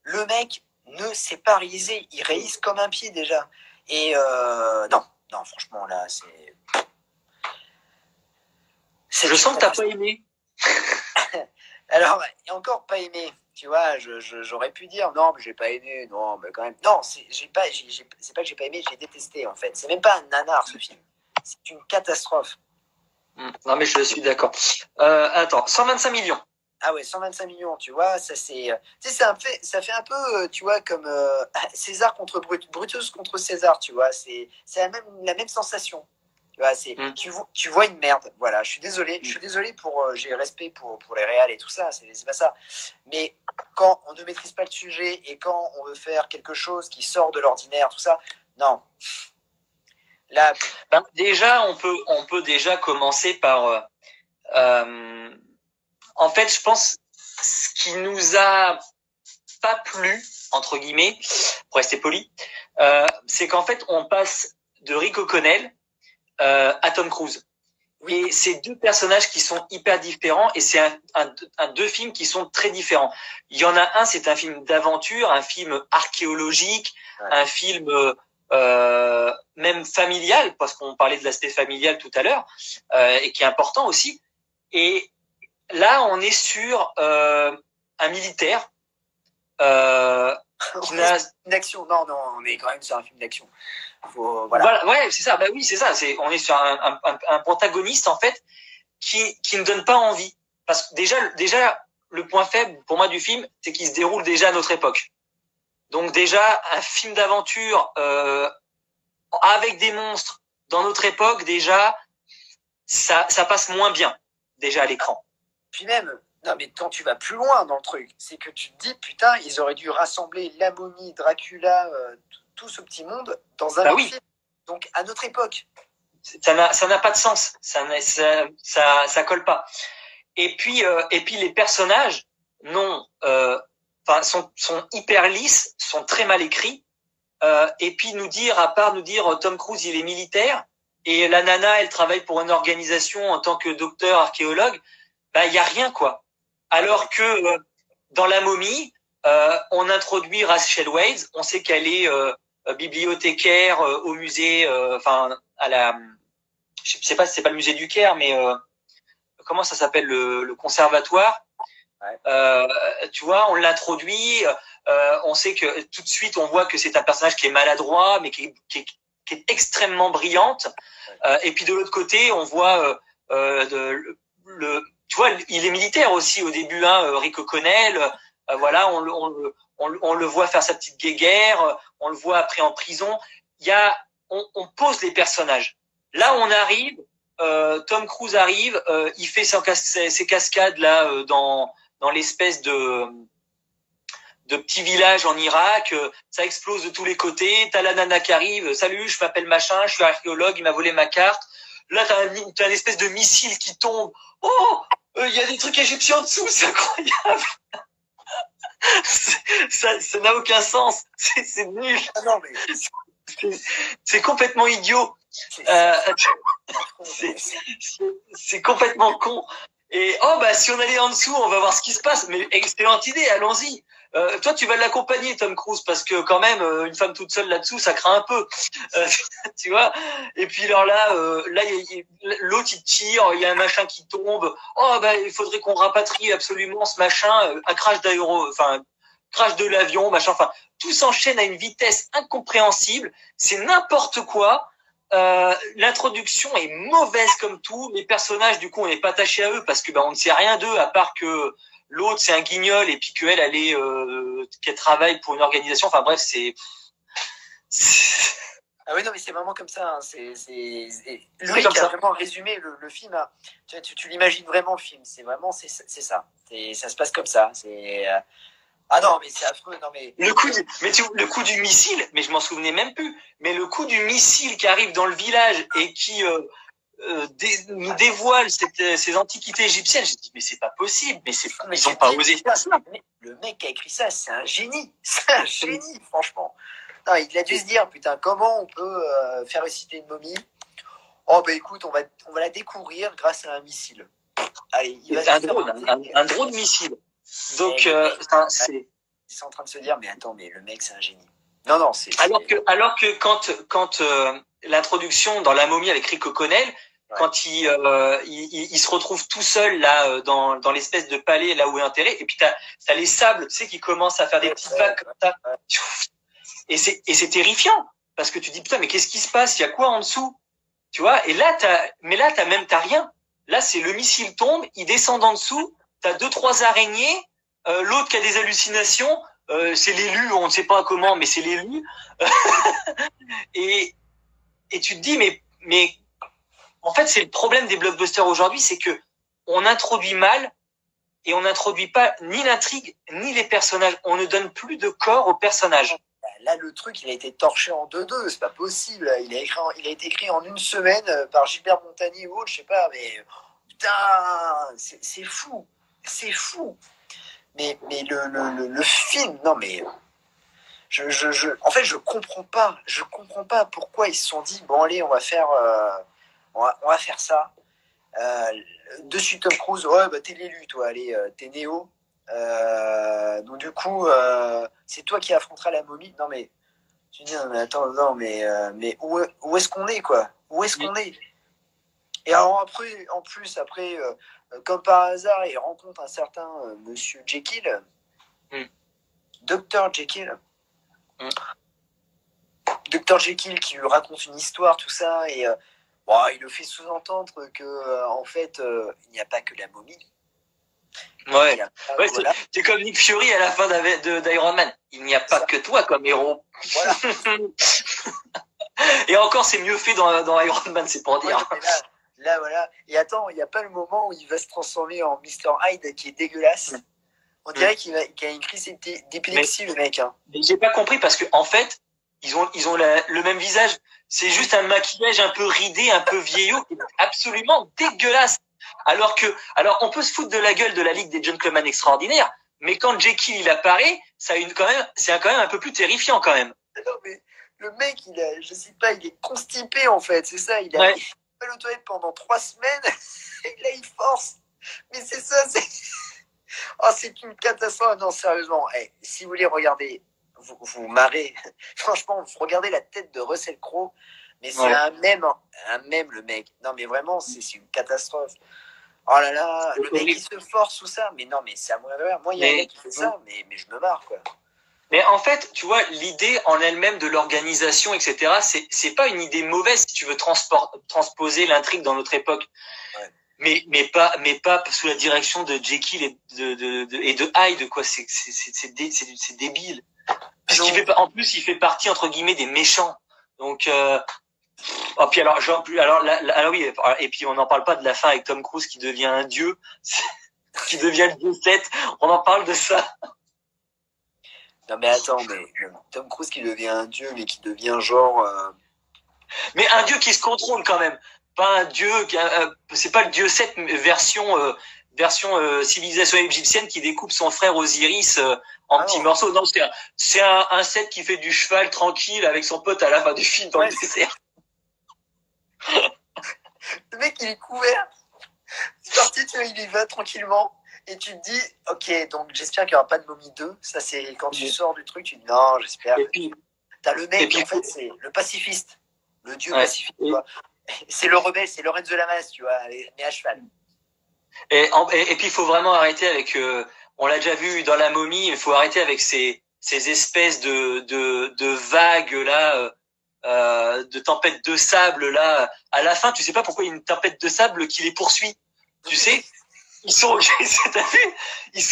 Le mec ne sait pas réaliser. Il réalise comme un pied déjà. Et non, franchement, là, c'est. Je sens que t'as pas aimé. Alors, encore pas aimé. Tu vois, j'aurais pu dire non, mais j'ai pas aimé. Non, mais quand même. Non, c'est pas que j'ai pas aimé, j'ai détesté en fait. C'est même pas un nanar ce film. C'est une catastrophe. Non, mais je suis d'accord. Attends, 125 millions. Ah ouais, 125 millions, tu vois, ça c'est. Tu sais, ça fait un peu, tu vois, comme César contre Brutus contre César, tu vois. C'est la même sensation. Tu vois, tu vois une merde. Voilà, je suis désolé pour, j'ai respect pour les réals et tout ça, c'est pas ça. Mais quand on ne maîtrise pas le sujet et quand on veut faire quelque chose qui sort de l'ordinaire, tout ça, non. Là, déjà, on peut déjà commencer par. En fait, je pense ce qui nous a pas plu entre guillemets, pour rester poli, c'est qu'en fait on passe de Rick O'Connell à Tom Cruise. Et c'est deux personnages qui sont hyper différents et c'est deux films qui sont très différents. Il y en a un, c'est un film d'aventure, un film archéologique, un film même familial, parce qu'on parlait de l'aspect familial tout à l'heure, et qui est important aussi. Et là, on est sur un militaire. Une action, non, on est quand même sur un film d'action. Voilà, ouais, c'est ça. Bah oui, c'est ça. On est sur un protagoniste en fait qui ne donne pas envie. Parce que déjà, le point faible pour moi du film, c'est qu'il se déroule déjà à notre époque. Donc déjà, un film d'aventure avec des monstres dans notre époque, déjà, ça passe moins bien déjà à l'écran. Puis même, non mais quand tu vas plus loin dans le truc, c'est que tu te dis putain, ils auraient dû rassembler la momie, Dracula, tout ce petit monde dans un film. Donc à notre époque. ça n'a pas de sens. Ça colle pas. Et puis les personnages sont hyper lisses, sont très mal écrits. Et puis à part nous dire Tom Cruise il est militaire et la nana elle travaille pour une organisation en tant que docteur archéologue, il y a rien quoi. Alors que dans La Momie, on introduit Rachel Weisz, on sait qu'elle est bibliothécaire au musée, à la, je sais pas si c'est pas le musée du Caire, mais comment ça s'appelle le conservatoire. Ouais. Tu vois, on l'introduit. On sait que tout de suite, on voit que c'est un personnage qui est maladroit, mais qui est extrêmement brillante. Et puis de l'autre côté, on voit tu vois, il est militaire aussi au début, Rick O'Connell. Voilà, on le voit faire sa petite guéguerre. On le voit après en prison. On pose les personnages. Là, on arrive. Tom Cruise arrive. Il fait ses cascades là dans l'espèce de petit village en Irak, ça explose de tous les côtés, t'as la nana qui arrive, salut, je m'appelle machin, je suis archéologue, il m'a volé ma carte. Là, t'as un espèce de missile qui tombe. Oh, il y a des trucs égyptiens en dessous, c'est incroyable. Ça n'a aucun sens. C'est nul. Ah non, mais c'est complètement idiot. C'est complètement con. Et si on allait en dessous, on va voir ce qui se passe. Mais excellente idée, allons-y. Toi, tu vas l'accompagner, Tom Cruise, parce que quand même, une femme toute seule là-dessous, ça craint un peu. Tu vois. Et puis alors là, l'autre il tire, il y a un machin qui tombe. Il faudrait qu'on rapatrie absolument ce machin, un crash crash de l'avion, machin. Enfin, tout s'enchaîne à une vitesse incompréhensible. C'est n'importe quoi. L'introduction est mauvaise comme tout. Les personnages, du coup, on n'est pas attaché à eux parce que on ne sait rien d'eux à part que l'autre c'est un guignol et puis qu'elle travaille pour une organisation. Enfin bref, c'est... Ah oui, non, mais c'est vraiment comme ça. Hein. Lui qui a vraiment résumé le film. Hein. Tu l'imagines vraiment le film. C'est ça. Ça se passe comme ça. Ah non, mais c'est affreux. Non, mais... Le coup du missile, mais je m'en souvenais même plus. Mais le coup du missile qui arrive dans le village et qui nous dévoile ces antiquités égyptiennes, j'ai dit mais c'est pas possible, ils n'ont pas osé faire ça. Le mec qui a écrit ça, c'est un génie. C'est un génie, franchement. Non, il a dû se dire putain, comment on peut faire réciter une momie? Oh écoute, on va la découvrir grâce à un missile. Allez, un drone missile. Donc ils sont en train de se dire mais attends, mais le mec c'est un génie. Non, c'est alors que quand l'introduction dans La Momie avec Rick O'Connell, ouais. Quand il se retrouve tout seul là dans l'espèce de palais là où est enterré, et puis t'as les sables, tu sais, qui commencent à faire des petites vagues comme ça. Et c'est terrifiant parce que tu dis putain, mais qu'est-ce qui se passe? Il y a quoi en dessous? Tu vois? Et là t'as rien. Là c'est le missile tombe, il descend en dessous, t'as 2-3 araignées, l'autre qui a des hallucinations, c'est l'élu, on ne sait pas comment, mais c'est l'élu. et tu te dis mais en fait, c'est le problème des blockbusters aujourd'hui, c'est que on introduit mal et on n'introduit pas ni l'intrigue ni les personnages. On ne donne plus de corps aux personnages. Là, le truc, il a été torché en 2-2, c'est pas possible. Il a été écrit en une semaine par Gilbert Montagnier ou autre, je sais pas, mais putain, c'est fou, c'est fou. Mais le film, non mais en fait, je comprends pas pourquoi ils se sont dit bon allez, on va faire ça. Dessus Tom Cruise, ouais, t'es l'élu, toi, allez, t'es Néo. Donc du coup, c'est toi qui affronteras la momie. Non mais, tu dis, non, mais attends, non mais où est-ce qu'on est, quoi? Où est-ce qu'on est? Et alors après, en plus, comme par hasard, il rencontre un certain Monsieur Jekyll, Dr Jekyll. Dr Jekyll qui lui raconte une histoire, tout ça, et il le fait sous-entendre que en fait, il n'y a pas que la momie. Ouais, voilà. C'est comme Nick Fury à la fin d'Iron Man. Il n'y a pas que toi comme héros. Voilà. Et encore, c'est mieux fait dans Iron Man, c'est pour dire. Ouais, là, voilà. Et attends, il n'y a pas le moment où il va se transformer en Mr. Hyde qui est dégueulasse. On dirait qu'il a une crise d'épilepsie, le mec. Hein. Mais j'ai pas compris parce que en fait, ils ont le même visage. C'est juste un maquillage un peu ridé, un peu vieillot, absolument dégueulasse. Alors on peut se foutre de la gueule de la Ligue des Gentlemen Extraordinaires, mais quand Jekyll il apparaît, c'est quand même un peu plus terrifiant quand même. Non, mais le mec, je sais pas, il est constipé en fait, c'est ça. Il a fait aux toilettes pendant 3 semaines, et là il force. Mais c'est ça, c'est une catastrophe. Non, sérieusement, si vous voulez regarder, vous marrez. Franchement, vous regardez la tête de Russell Crowe, mais c'est un mème le mec. Non, mais vraiment, c'est une catastrophe. Oh là là, le mec il se force tout ça, mais non, mais c'est à mourir de rire. Moi, il y a un mec qui fait ça, mais je me marre quoi. Mais en fait, tu vois, l'idée en elle-même de l'organisation, etc., c'est pas une idée mauvaise si tu veux transposer l'intrigue dans notre époque. Ouais. Mais pas sous la direction de Jekyll et de Hyde, quoi. C'est débile. En plus, il fait partie, entre guillemets, des méchants. Donc, puis alors oui, et puis on n'en parle pas de la fin avec Tom Cruise qui devient un dieu, qui devient le dieu 7. On en parle de ça. Non mais attends, mais Tom Cruise qui devient un dieu, mais qui devient genre... Mais un dieu qui se contrôle quand même. Pas un dieu, c'est pas le dieu 7 version civilisation égyptienne qui découpe son frère Osiris en petits morceaux. Non, c'est un 7 qui fait du cheval tranquille avec son pote à la fin du film dans le désert. Le mec il est couvert. C'est parti, tu vois, il y va tranquillement. Et tu te dis, ok, donc j'espère qu'il n'y aura pas de Momie 2. Ça, c'est quand tu sors du truc, tu te dis, non, j'espère. Et puis, t'as le mec, en fait, c'est le pacifiste. Le dieu pacifiste, tu vois. C'est le rebelle, c'est Lorenzo Lamas, tu vois, mais à cheval. Et puis, il faut vraiment arrêter avec, on l'a déjà vu dans La Momie, il faut arrêter avec ces espèces de vagues, là, de tempêtes de sable, là. À la fin, tu sais pas pourquoi il y a une tempête de sable qui les poursuit. Tu sais? Ils sont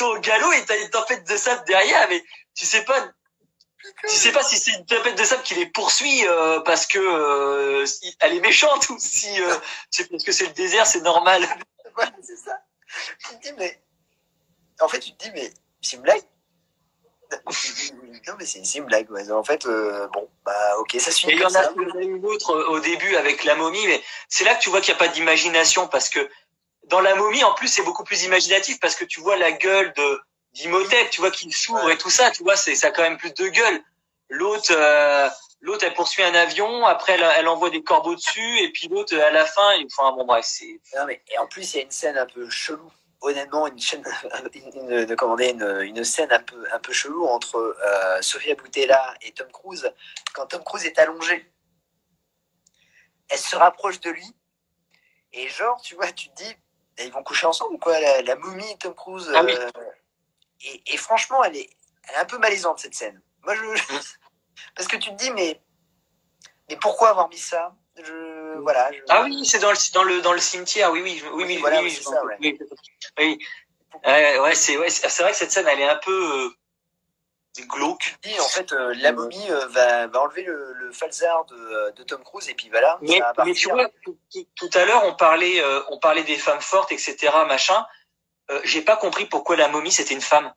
au galop et t'as une tempête de sable derrière, mais tu sais pas si c'est une tempête de sable qui les poursuit parce que elle est méchante ou si c'est parce que c'est le désert, c'est normal. Ouais, c'est ça. Tu te dis mais c'est une blague. Non mais c'est une blague. Ouais. En fait bon bah ok ça suit. Il y en a une autre au début avec La Momie, mais c'est là que tu vois qu'il n'y a pas d'imagination parce que dans La Momie, en plus, c'est beaucoup plus imaginatif parce que tu vois la gueule d'Imhotep, tu vois qu'il s'ouvre et tout ça, tu vois, ça a quand même plus de gueule. L'autre, elle poursuit un avion, après elle envoie des corbeaux dessus, et puis l'autre à la fin, enfin bon bref, c'est. Non mais et en plus il y a une scène un peu chelou. Honnêtement, une scène un peu chelou entre Sofia Boutella et Tom Cruise. Quand Tom Cruise est allongé, elle se rapproche de lui et genre tu vois, tu te dis ils vont coucher ensemble quoi, la momie et Tom Cruise. Ah oui. Et franchement, elle est un peu malaisante cette scène. Moi, parce que tu te dis mais pourquoi avoir mis ça? Voilà. Ah oui, c'est dans le cimetière. Oui. Voilà, oui, c'est ça. Ouais. Oui. C'est vrai que cette scène, elle est un peu glauque. Et en fait, la momie va enlever le falzar de Tom Cruise et puis voilà. Mais tu vois, tout à l'heure, on parlait des femmes fortes, etc., machin. J'ai pas compris pourquoi la momie c'était une femme.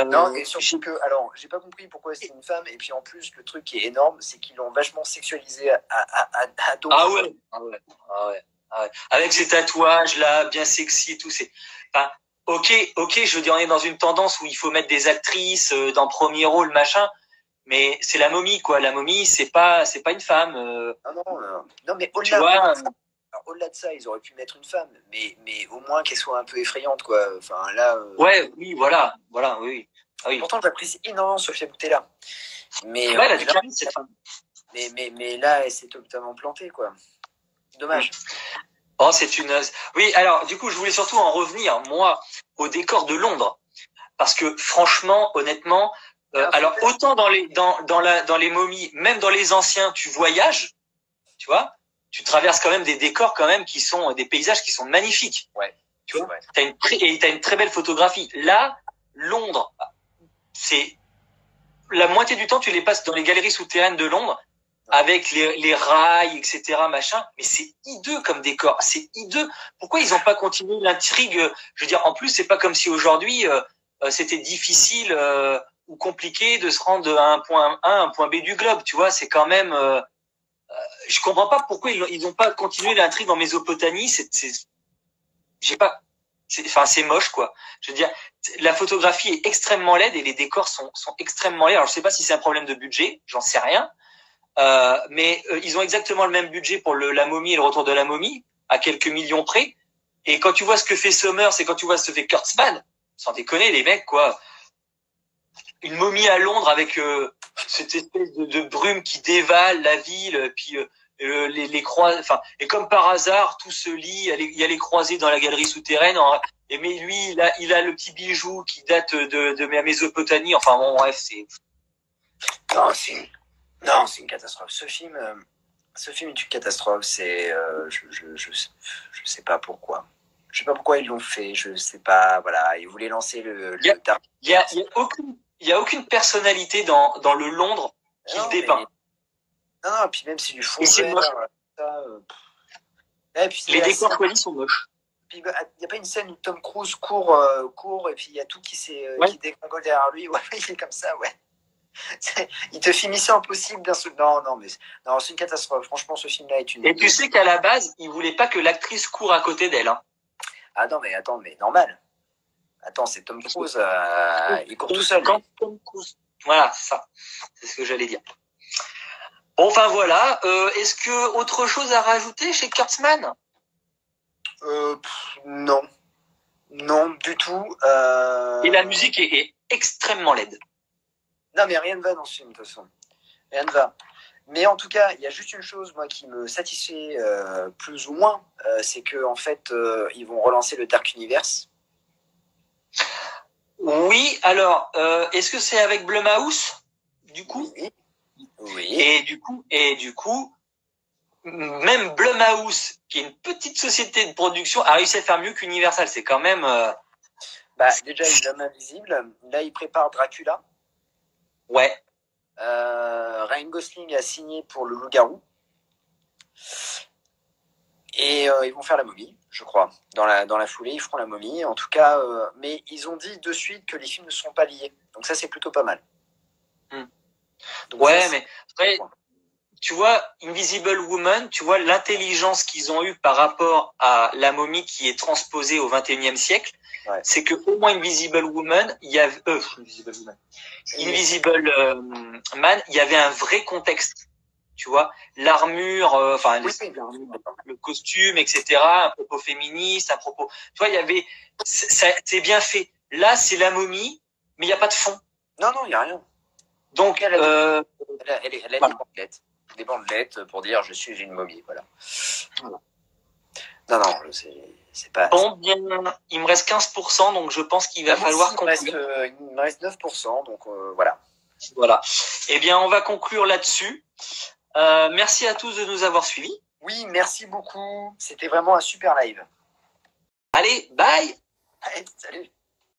Non, et surtout alors, j'ai pas compris pourquoi c'était une femme, et puis en plus, le truc qui est énorme, c'est qu'ils l'ont vachement sexualisé à dos. Ah ouais. Avec ces tatouages là, bien sexy et tout, enfin, ok, je veux dire, on est dans une tendance où il faut mettre des actrices dans premier rôle, machin, mais c'est la momie, quoi. La momie, c'est pas une femme. Non, mais au-delà de ça, ils auraient pu mettre une femme, mais au moins qu'elle soit un peu effrayante, quoi. Enfin, là. Ouais, oui, voilà, oui. Ah, oui. Pourtant, j'apprécie énormément Sofia Boutella. Mais elle a du charisme, cette femme. Mais là, elle s'est totalement plantée, quoi. Dommage. Oh, Oui, alors, du coup, je voulais surtout en revenir, moi, au décor de Londres. Parce que, franchement, honnêtement, alors, autant dans les momies, même dans les anciens, tu voyages, tu vois, tu traverses quand même des décors quand même qui sont des paysages qui sont magnifiques. Ouais. Tu vois, t'as une très belle photographie. Là, Londres, c'est la moitié du temps, tu les passes dans les galeries souterraines de Londres. Avec les rails, etc., machin. Mais c'est hideux comme décor. C'est hideux. Pourquoi ils n'ont pas continué l'intrigue? Je veux dire, en plus, c'est pas comme si aujourd'hui, c'était difficile ou compliqué de se rendre à un point A, un point B du globe. Tu vois, c'est quand même. Je comprends pas pourquoi ils n'ont pas continué l'intrigue en Mésopotamie. J'ai pas. Enfin, c'est moche, quoi. Je veux dire, la photographie est extrêmement laide et les décors sont extrêmement laids. Alors, je sais pas si c'est un problème de budget, j'en sais rien. Mais ils ont exactement le même budget pour la momie et le retour de la momie, à quelques millions près. Et quand tu vois ce que fait Summers et quand tu vois ce que fait Kurtzman, sans déconner, les mecs, quoi. Une momie à Londres avec cette espèce de brume qui dévale la ville, puis les croix, enfin, et comme par hasard, tout se lie. Il y a les croisés dans la galerie souterraine. Mais lui, il a le petit bijou qui date de la Mésopotamie. Enfin, bon, bref, c'est. Non, c'est une catastrophe. Ce film est une catastrophe. C'est, je sais pas pourquoi. Je sais pas pourquoi ils l'ont fait. Je sais pas. Voilà, ils voulaient lancer le Dark. Il y a aucune personnalité dans le Londres qui se dépeint. Non, puis même c'est du fond vert. Les décors choisis sont moches. Il n'y a pas une scène où Tom Cruise court et puis il y a tout qui dégringole derrière lui. Ouais, il est comme ça, ouais. Il te fait mission impossible d'un seul. Non, c'est une catastrophe. Franchement, ce film-là est une. Et tu sais qu'à la base, il voulait pas que l'actrice court à côté d'elle. Hein. Ah non, mais attends, mais normal. Attends, c'est Tom Cruise. Il court tout seul. Tom Cruise. Voilà, c'est ça. C'est ce que j'allais dire. Bon, enfin voilà. Est-ce que autre chose à rajouter chez Kurtzman ? Non, du tout. Et la musique est extrêmement laide. Non, mais rien ne va dans ce film, de toute façon. Rien ne va. Mais en tout cas, il y a juste une chose, moi, qui me satisfait plus ou moins, c'est que en fait, ils vont relancer le Dark Universe. Oui, alors, est-ce que c'est avec Blumhouse, du coup ? Oui. Et du coup, même Blumhouse, qui est une petite société de production, a réussi à faire mieux qu'Universal. C'est quand même... déjà, il L'Homme Invisible. Là, il prépare Dracula. Ouais. Ryan Gosling a signé pour le Loup-garou. Et ils vont faire la momie, je crois. Dans la foulée, ils feront la momie. En tout cas, mais ils ont dit de suite que les films ne seront pas liés. Donc ça, c'est plutôt pas mal. Donc ouais, mais après, tu vois, Invisible Woman, tu vois l'intelligence qu'ils ont eue par rapport à la momie qui est transposée au XXIe siècle. Ouais. C'est que au moins Invisible Woman, il y avait Invisible Man, il y avait un vrai contexte. Tu vois, l'armure, le costume, etc. Un propos féministe, un propos. Tu vois, il y avait, c'est bien fait. Là, c'est la momie, mais il y a pas de fond. Non, il y a rien. Donc, elle a des bandelettes pour dire je suis une momie, voilà. Non, c'est pas. Bon, bien, il me reste 15%, donc je pense qu'il va falloir conclure. Il me reste 9%, donc voilà. Voilà. Eh bien, on va conclure là-dessus. Merci à tous de nous avoir suivis. Oui, merci beaucoup. C'était vraiment un super live. Allez, bye. Allez, salut.